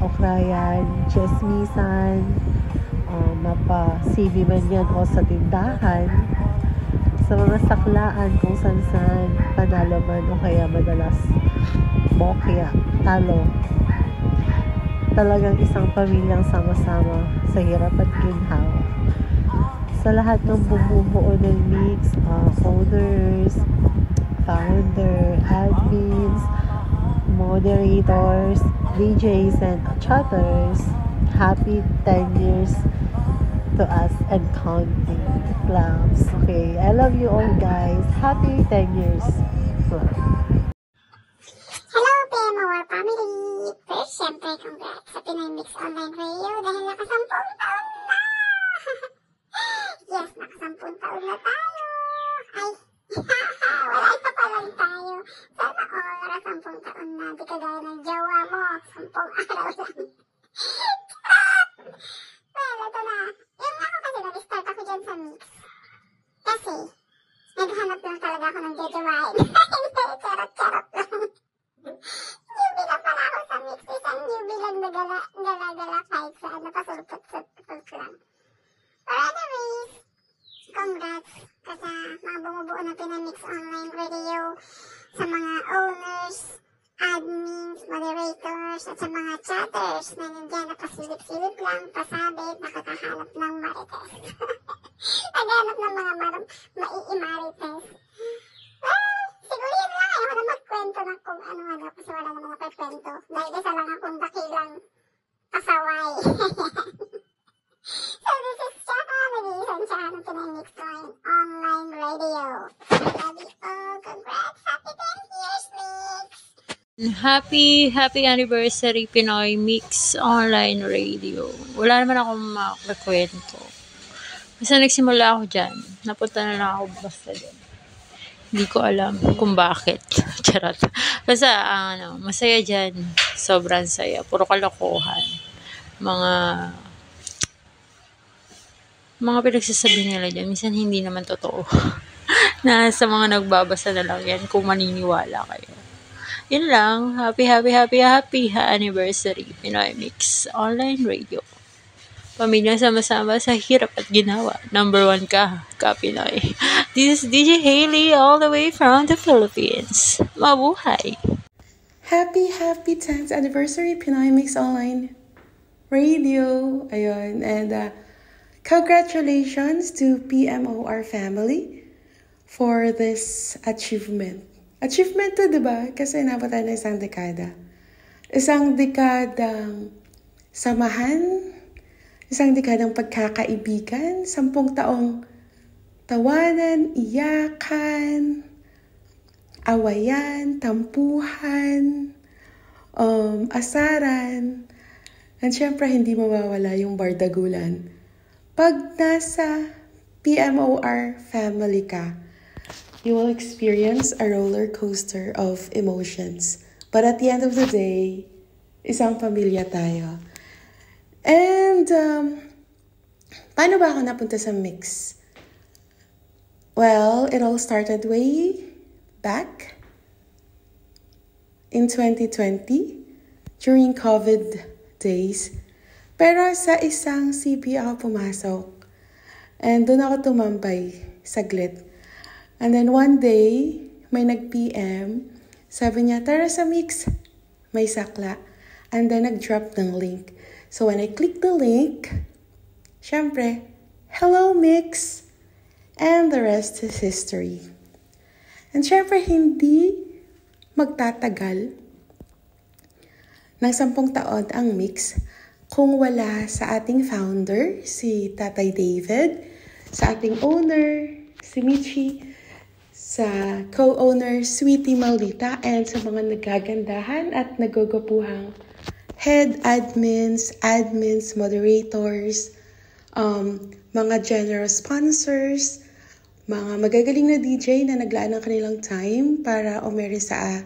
okrayan, chismisan, mapa-CV man yan o sa tindahan, sa mga saklaan kung saan panalo man o kaya madalas bokya, talo. Talagang isang pamilyang sama-sama sa hirap at ginhawa. Sa lahat ng bumubuo ng mix, owners, founder, admins, moderators, DJs, and chatters, happy 10 years to us and counting. Claps. Okay, I love you all guys. Happy 10 years. Hello, PMOR family! First, syempre, congrats sa Pinoy Mix Online Radio dahil nakasampung taon na! Yes, nakasampung taon na tayo! Ay, wala pa lang tayo. Sana all, 10 taon na. Di kagaya ng jowa mo, 10 araw lang. Well, ito na. Yung ako kasi nag-start ako dyan sa mix. Kasi, naghanap lang talaga ako ng jojowain. Charot-charot lang. Newbie lang pala ako sa mix. Isang newbie lang na gala-gala kahit sa pasulpot-sulpot lang. But anyways, congrats ka sa mga bumubuo ng Pinoy Mix Online Radio, sa mga owners, admins, moderators, at sa mga chatters na nandiyan na pasilip-silip lang, pasabit, nakakahanap ng marites. Naghanap ng mga maiimarites. Well, siguro yun lang. Ayaw na magkwento ng kung ano kasi wala naman nakikwento. Dahil isa lang akong dakilang pasaway. So this is Chaka, nag-iisang Chaka ng Pinoy Mix Online Radio. Love you all. Congrats! Happy 10 years, Mix! Happy anniversary Pinoy Mix Online Radio. Wala naman akong makakwento. Basta nagsimula ako dyan. Napunta na lang ako basta dyan. Hindi ko alam kung bakit. Charot. Basta masaya dyan. Sobrang saya. Puro kalokohan. Mga pinagsasabi nila dyan. Minsan hindi naman totoo. Nasa mga nagbabasa na lang yan kung maniniwala kayo. Yun lang. Happy anniversary Pinoy Mix Online Radio. Pamilyang sama-sama sa hirap at ginawa. Number 1 ka Pinoy. This is DJ Hailey all the way from the Philippines. Mabuhay! Happy 10th anniversary Pinoy Mix Online Radio. Ayun. And congratulations to PMOR family for this achievement. Achievement to, diba? Kasi nabot tayo ng isang dekada. Isang dekadang samahan, isang dekadang pagkakaibigan, 10 taong tawanan, iyakan, awayan, tampuhan, asaran, and syempre hindi mawawala yung bardagulan. Pag nasa PMOR family ka, You will experience a roller coaster of emotions. But at the end of the day, isang pamilya tayo. And, paano ba ako napunta sa Mix? Well, it all started way back in 2020 during COVID days. Pero sa isang CB ako pumasok. And doon ako tumambay saglit. And then one day, may nag-PM. Sabi niya, tara sa Mix. May sakla. And then nag-drop ng link. So when I click the link, syempre, hello Mix! And the rest is history. And syempre, hindi magtatagal ng 10 taon ang Mix kung wala sa ating founder, si Tatay David, sa ating owner, si Michi, sa co-owner, Sweetie Maldita, and sa mga nagagandahan at nagugupuhang head admins, moderators, mga generous sponsors, mga magagaling na DJ na naglaan ng kanilang time para umere sa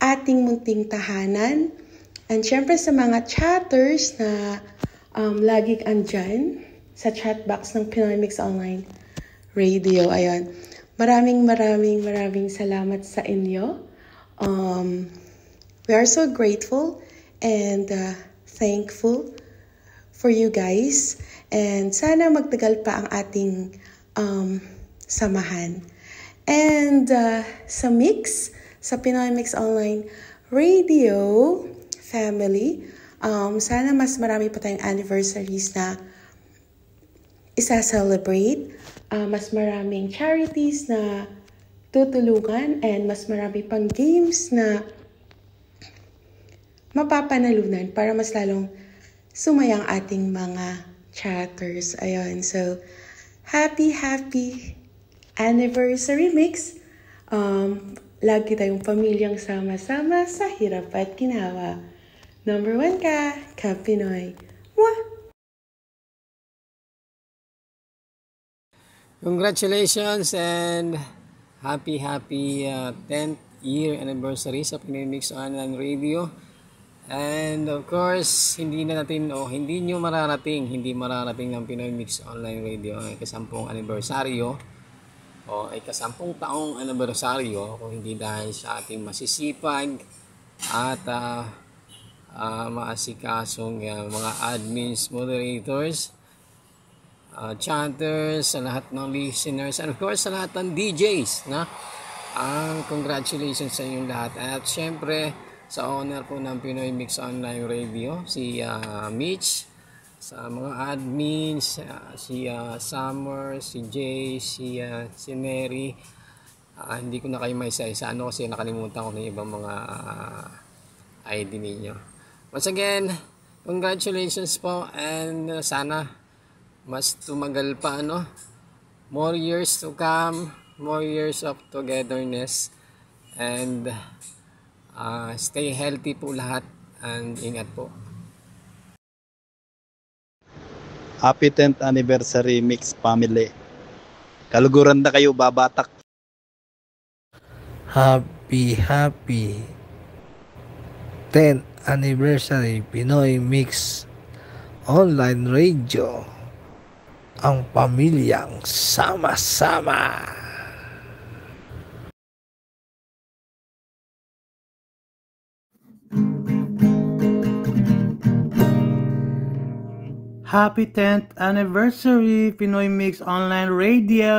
ating munting tahanan. And syempre sa mga chatters na laging andyan sa chat box ng Pinoy Mix Online Radio. Ayun. Maraming salamat sa inyo. We are so grateful and thankful for you guys. And sana magtagal pa ang ating samahan. And sa Mix, sa Pinoy Mix Online Radio family, sana mas marami pa tayong anniversaries na isa-celebrate. Mas maraming charities na tutulungan and mas marami pang games na mapapanalunan para mas lalong sumayang ating mga chatters. Ayun. So, happy anniversary Mix. Lagi tayong pamilyang sama-sama sa hirap at ginawa. Number 1 ka Pinoy. Mwah! Congratulations and happy 10th year anniversary sa Pinoy Mix Online Radio. And of course, hindi nyo mararating ng Pinoy Mix Online Radio ang ika-10 anibersaryo o ika-10 taong anibersaryo kung hindi dahil sa ating masisipag at maasikasong mga admins, moderators, chatters, sa lahat ng listeners, and of course sa lahat ng DJs na congratulations sa inyong lahat. At syempre sa owner po ng Pinoy Mix Online Radio, si Mitch, sa mga admins, si Summer, si Jay, si Neri, hindi ko na kayo may isa-isa kasi nakalimutan ko na ibang mga ID ninyo. Once again, congratulations po, and sana mas tumagal pa, more years to come, more years of togetherness, and stay healthy po lahat, and ingat po. Happy 10th anniversary Mix family. Kaluguran na kayo, babatak. Happy 10th anniversary Pinoy Mix Online Radio. Ang pamilyang sama-sama. Happy 10th anniversary Pinoy Mix Online Radio.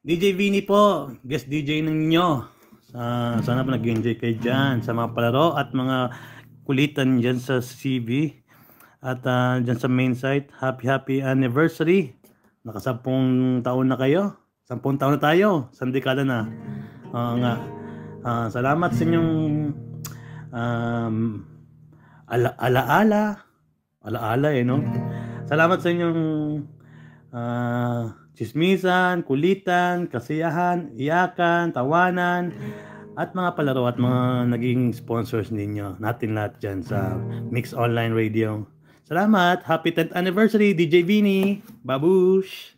DJ Vinny po, guest DJ ninyo. Sana po nag-enjoy kayo dyan sa mga palaro at mga kulitan dyan sa CB. At dyan sa main site, happy anniversary. Naka-10 taon na kayo. 10 taon na tayo. 1 dekada na. Salamat sa inyong alaala, no? Salamat sa inyong chismisan, kulitan, kasiyahan, iyakan, tawanan, at mga palaro at mga naging sponsors ninyo. Natin lahat dyan sa Mix Online Radio. Salamat! Happy 10th anniversary, DJ Vinny! Babush!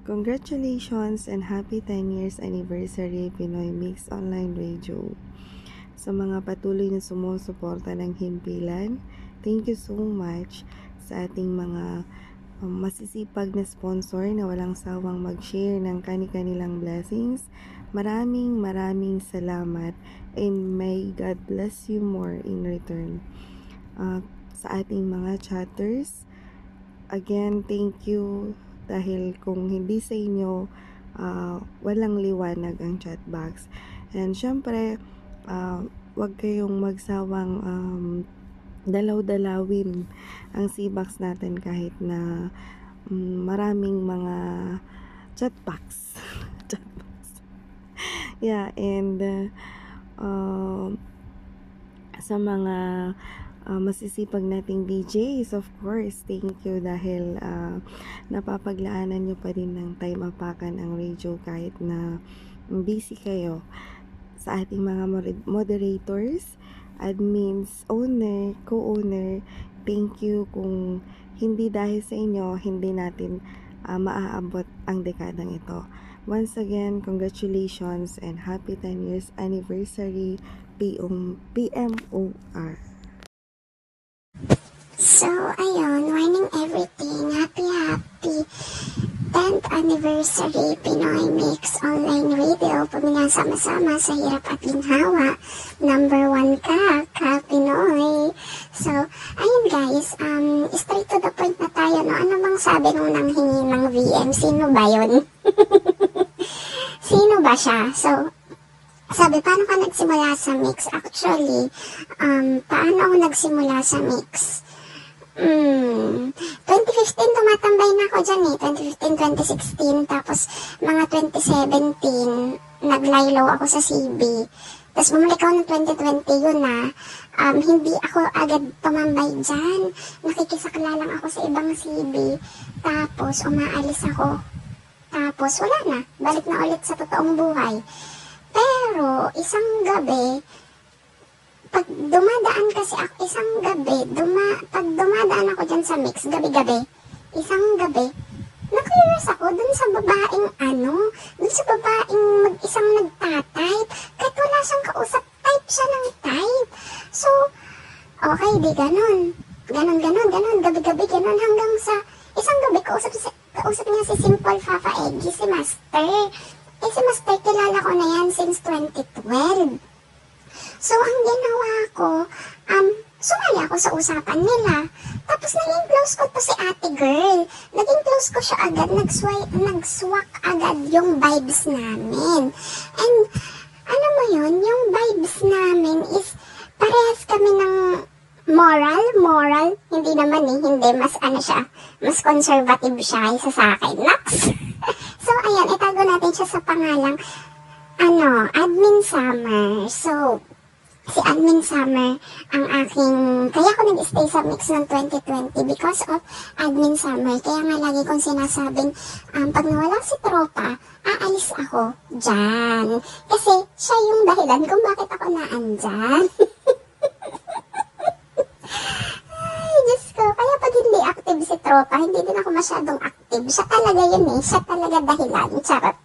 Congratulations and happy 10 years anniversary Pinoy Mix Online Radio. Sa mga patuloy na sumusuporta ng himpilan, thank you so much sa ating mga masisipag na sponsor na walang sawang mag-share ng kani-kanilang blessings. Maraming salamat and may God bless you more in return. Sa ating mga chatters, again, thank you dahil kung hindi sa inyo, walang liwanag ang chat box. And syempre, wag kayong magsawang dalaw-dalawin ang C-box natin kahit na maraming mga chat box. Yeah, and sa mga masisipag nating DJs, of course, thank you dahil napapaglaanan nyo pa rin ng time apakan ang radio kahit na busy kayo. Sa ating mga moderators, admins, owner, co-owner, thank you. Kung hindi dahil sa inyo, hindi natin maaabot ang dekadang ito. Once again, congratulations and happy 10 years anniversary PMOR. So, ayun, warning everything. Happy 10th anniversary Pinoy Mix Online Radio. Pamilya sama-sama sa hirap at ginhawa. Number 1 ka Pinoy. So, ayun guys, straight to the point na tayo, no? Ano bang sabi nung nanghingi ng VM? Sino ba yun? Sino ba siya? So, sabi, paano ka nagsimula sa mix? Actually, paano ako nagsimula sa mix? 2015 tumatambay na ako dyan 2015, 2016, tapos mga 2017 naglaylo ako sa CB, tapos bumalik ako ng 2020 yun hindi ako agad tumambay dyan, nakikisakla lang ako sa ibang CB, tapos umaalis ako, tapos wala na, balik na ulit sa totoong buhay. Pero isang gabi, pag dumadaan kasi ako isang gabi, pag dumadaan ako dyan sa mix, gabi-gabi, isang gabi, na-curious ako dun sa babaeng dun sa babaeng mag-isang nagtatype, kahit wala siyang kausap, type siya ng type. So, okay, di ganon, gabi-gabi, ganon, hanggang sa isang gabi, kausap niya si Simple Fafa Eggy, si Master. Si Master, kilala ko na yan since 2012. So, ang ginawa ko, sumali ako sa usapan nila. Tapos, naging close ko to si ate girl. Naging close ko siya agad. Nag-swak agad yung vibes namin. And, alam mo yun, yung vibes namin is, parehas kami ng moral. Hindi naman hindi. Mas mas conservative siya isa sa akin. Nax! So, ayan, itago natin siya sa pangalang, Admin Summer. So, si Admin Summer ang kaya ko nag-stay sa mix ng 2020 because of Admin Summer. Kaya nga lagi kong sinasabing, pag nawala si tropa, aalis ako dyan. Kasi siya yung dahilan kung bakit ako naandyan. Ay, Diyos ko. Kaya pag hindi active si tropa, hindi din ako masyadong active. Siya talaga yun siya talaga dahilan. Charot.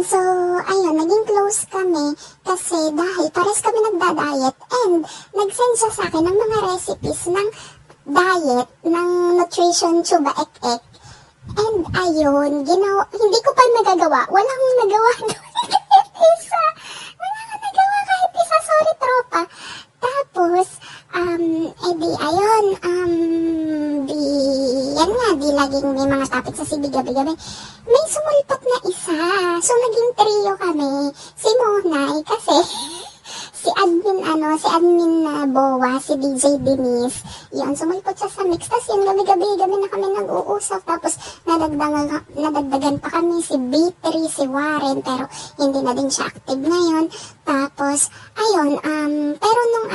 So, ayun, naging close kami kasi dahil pares kami nagda-diet and nag-send siya sa akin ng mga recipes ng diet, ng nutrition tuba ek-ek. And ayun, hindi ko pa nagagawa. Wala akong nagawa kahit isa. Sorry, tropa. Tapos, di laging may mga topic sa CB gabi-gabi. May sumulpot na isa. So, naging trio kami. Si Monay, kasi si admin Bowa, si DJ Denise, yun, sumulpot siya sa mix. Tapos yun, gabi na kami nag-uusap. Tapos, nadagdagan pa kami si B3, si Warren, pero hindi na din siya active ngayon. Tapos, ayun, pero nung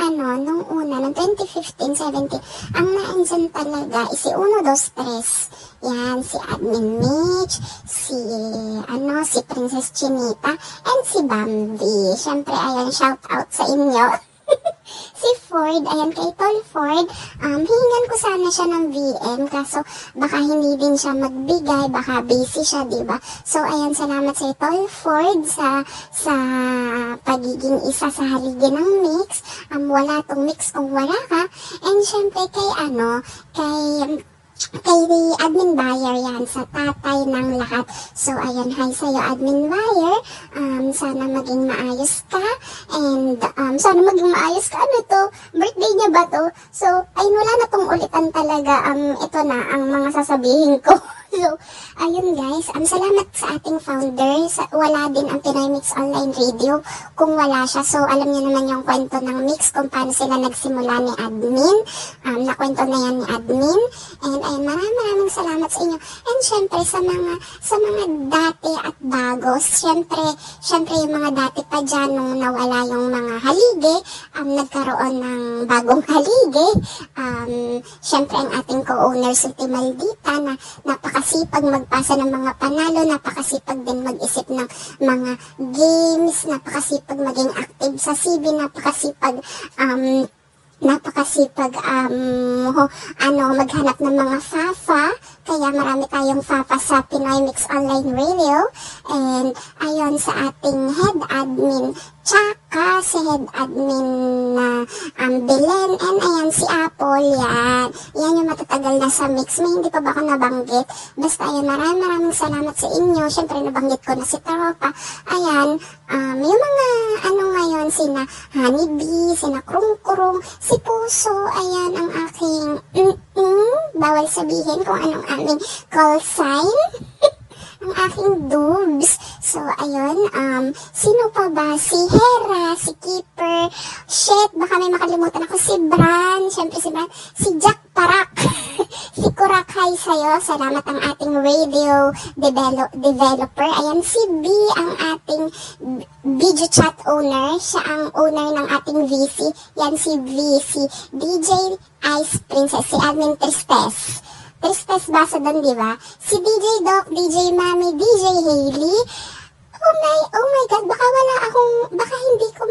una, nung 2015-17, ang naandyan talaga is si 1, 2, 3. Yan, si Admin Mitch, si Princess Chinita, and si Bambi. Siyempre, ayun, shout out sa inyo. si Ford, ayan, kay Tol Ford, hihingan ko sana siya ng VM, kaso baka hindi din siya magbigay, baka busy siya, diba? So, ayan, salamat sa Tol Ford sa pagiging isa sa haligi ng mix. Wala tong mix kung wala ka. And syempre kay Admin Buyer yan, sa tatay ng lahat. So, ayan, hi sa'yo, Admin Buyer. Sana maging maayos ka. And, sana maging maayos ka. Ano to? Birthday niya ba to? So, ayun, wala na tong ulitan talaga. Ito na ang mga sasabihin ko. So, ayun guys, salamat sa ating founder. Wala din ang Pinoy Mix Online Radio kung wala siya. So, alam niyo naman yung kwento ng mix kung paano sila nagsimula ni Admin. Nakwento na yan ni Admin. And ayun, maraming salamat sa inyo. And syempre, sa mga dati at bago, syempre yung mga dati pa dyan, nung nawala yung mga haligi, nagkaroon ng bagong haligi. Syempre, ang ating co-owner, Sulti Maldita, na napakasipag magpasa ng mga panalo, napakasipag din mag-isip ng mga games, napakasipag maging active sa CB, napakasipag maghanap ng mga FAFA, kaya marami tayong FAFA sa Pinoy Mix Online Radio. And ayon sa ating head admin tsaka si head admin na Belen, and ayan si Apple, yan yung matatagal na sa mix. May hindi pa ba ako nabanggit? Basta ayan, maraming salamat sa inyo. Syempre nabanggit ko na si Taropa. Ayan, yung mga ngayon, sina Honeybee, sina Krung, si Puso, ayan ang aking bawal sabihin kung anong aming call sign. Ang aking dubs. So, ayun, sino pa ba? Si Hera, si Keeper, shit, baka may makalimutan ako, si Bran, syempre si Bran, si Jack Parak, si Kurak, hi sa'yo, salamat ang ating radio developer, ayan, si B, ang ating video chat owner, siya ang owner ng ating VC, yan si VC, DJ Ice Princess, si Admin Tristes basa doon, di ba? Si DJ Doc, DJ Mami, DJ Hailey. Oh my God, baka hindi ko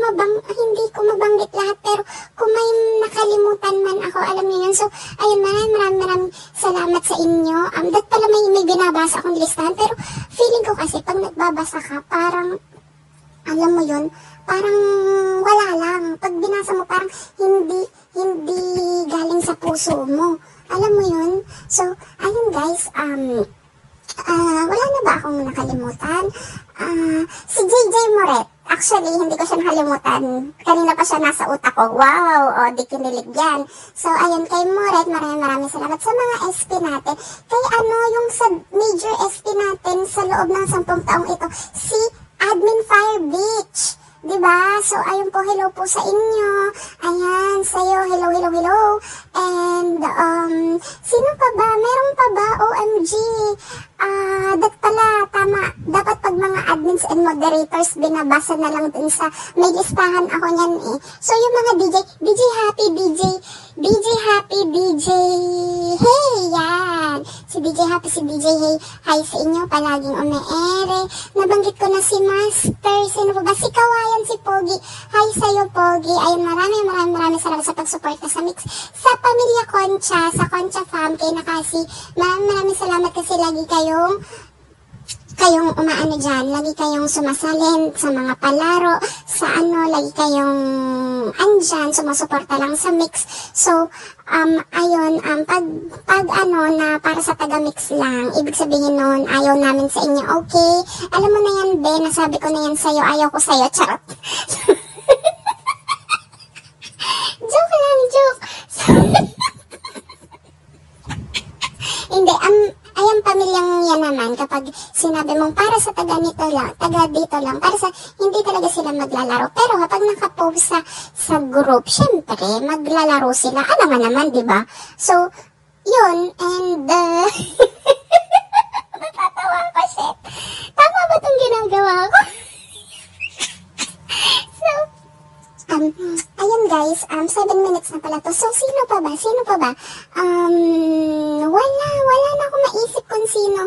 mabanggit lahat, pero kung may nakalimutan man ako, alam niyo yun. So, ayun, maraming salamat sa inyo. Dat pala may binabasa akong listahan, pero feeling ko kasi pag nagbabasa ka, parang, alam mo yun, parang wala lang. Pag binasa mo, parang hindi galing sa puso mo. Alam mo yun? So, ayun guys, wala na ba akong nakalimutan? Si JJ Moret, actually, hindi ko siya nakalimutan. Kanina pa siya nasa utak ko. Wow! Di kinilig yan. So, ayun, kay Moret, maraming salamat sa mga SP natin. Kay yung sa major SP natin sa loob ng 10 taong ito, si Admin Fire Beach. Diba? So, ayun po, hello po sa inyo. Ayan, sa'yo, hello. And, sino pa ba? Meron pa ba? OMG. Tama. Dapat pag mga admins and moderators, binabasa na lang dun sa, may listahan ako niyan eh. So, yung mga DJ Happy, DJ Happy, DJ Hey, yan. Si DJ Happy, si DJ Hey, hi sa inyo, palaging umeere. Nabanggit ko na si Master, sino pa ba? Si Kawayan, si Pogi. Hi sa'yo, Pogi. Ayun, maraming salamat sa pagsuporta sa mix. Sa pamilya Concha, sa Concha Fam, kay Nakasi, maraming salamat kasi lagi kayong umaano dyan, lagi kayong sumasalin sa mga palaro, sa lagi kayong andyan, sumusuporta lang sa mix. So, ayun, pag na para sa taga-mix lang, ibig sabihin nun, ayaw namin sa inyo, okay? Alam mo na yan, be, nasabi ko na yan sa'yo, ayaw ko sa'yo, charot. Joke lang, joke. Hindi, ayang pamilyang yan naman, kapag sinabi mong para sa taga dito lang, para sa, hindi talaga sila maglalaro. Pero kapag nakapost sa group, syempre, maglalaro sila. Alam nga naman, di ba? So, yun, and, natatawa ko, shit. Tama ba itong ginagawa ko? So, ayun guys, 7 minutes na pala to. So, sino pa ba? Wala na akong maisip kung sino.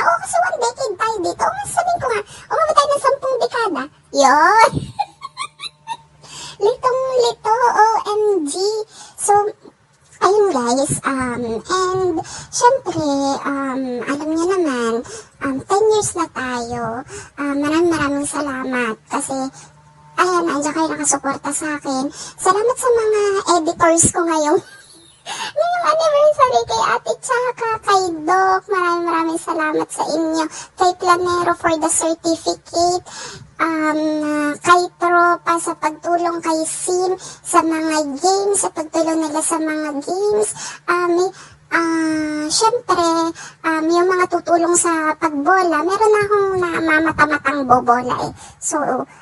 Oo, kasi 1 decade tayo dito. O, sabihin ko nga, umabot tayo ng 10 dekada. Yun. Litong-lito, OMG. So, ayun guys, and syempre, alam niyo naman, 10 years na tayo. Maraming salamat kasi ayan, nandiyan kayo nakasuporta sa akin. Salamat sa mga editors ko ngayong anniversary, kay Ate Chaka, kay Doc, maraming salamat sa inyo. Kay Planero for the certificate, kay Tropa sa pagtulong kay Sim sa mga games, sa pagtulong nila sa mga games. Syempre, yung mga tutulong sa pagbola, meron na akong namamata-matang bobola eh. So,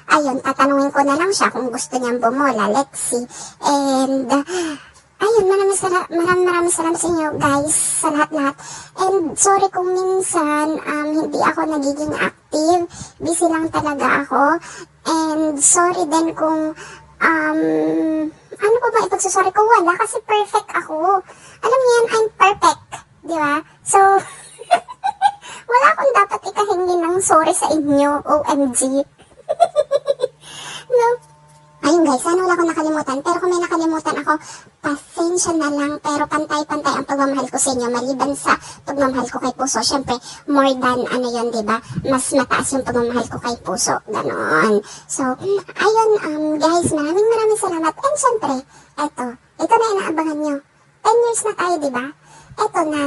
ayun, tatanungin ko na lang siya kung gusto niyang bumola, Lexi. And, ayun, maraming salamat sa inyo guys, sa lahat-lahat. And sorry kung minsan hindi ako nagiging active, busy lang talaga ako. And sorry din kung ano pa ba ipagsusorry ko? Wala, kasi perfect ako. Alam niyo yan, I'm perfect, di ba? So wala akong dapat ikahingi ng sorry sa inyo, OMG. No. Ayun guys, sana wala akong nakalimutan. Pero kung may nakalimutan ako, pasensya na lang. Pero pantay-pantay ang pagmamahal ko sa inyo. Maliban sa pagmamahal ko kay Puso. Syempre, more than ano yun, diba? Mas mataas yung pagmamahal ko kay Puso. Ganon. So, ayun guys, maraming salamat. And syempre, ito na inaabangan nyo. 10 years na tayo, diba? Ito na.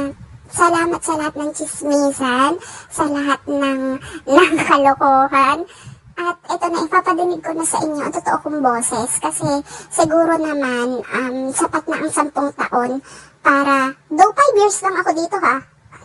Salamat sa lahat ng chismisan, sa lahat ng kalokohan. At ito na, ipapadinig ko na sa inyo ang totoo kong boses kasi siguro naman sapat na ang 10 taon para, though 5 years lang ako dito ha,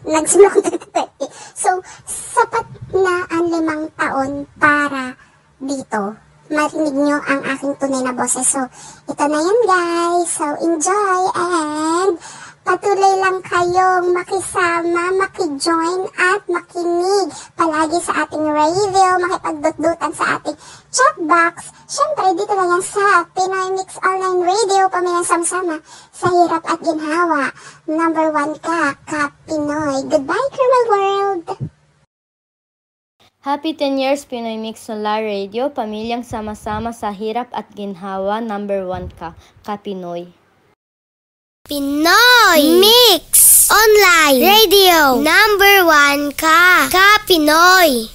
nagsimula ko 2020. So, sapat na ang 5 taon para dito marinig nyo ang aking tunay na boses. So, ito na yan guys. So, enjoy and patuloy lang kayong makisama, makijoin at makinig palagi sa ating radio, makipagdut-dutan sa ating chat box. Siyempre, dito lang yan sa Pinoy Mix Online Radio, pamilyang sama-sama sa hirap at ginhawa. Number 1 ka Pinoy. Goodbye, cruel world! Happy 10 years Pinoy Mix Online Radio, pamilyang sama-sama sa hirap at ginhawa. Number 1 ka Pinoy. Pinoy Mix Online Radio, number 1 ka Pinoy.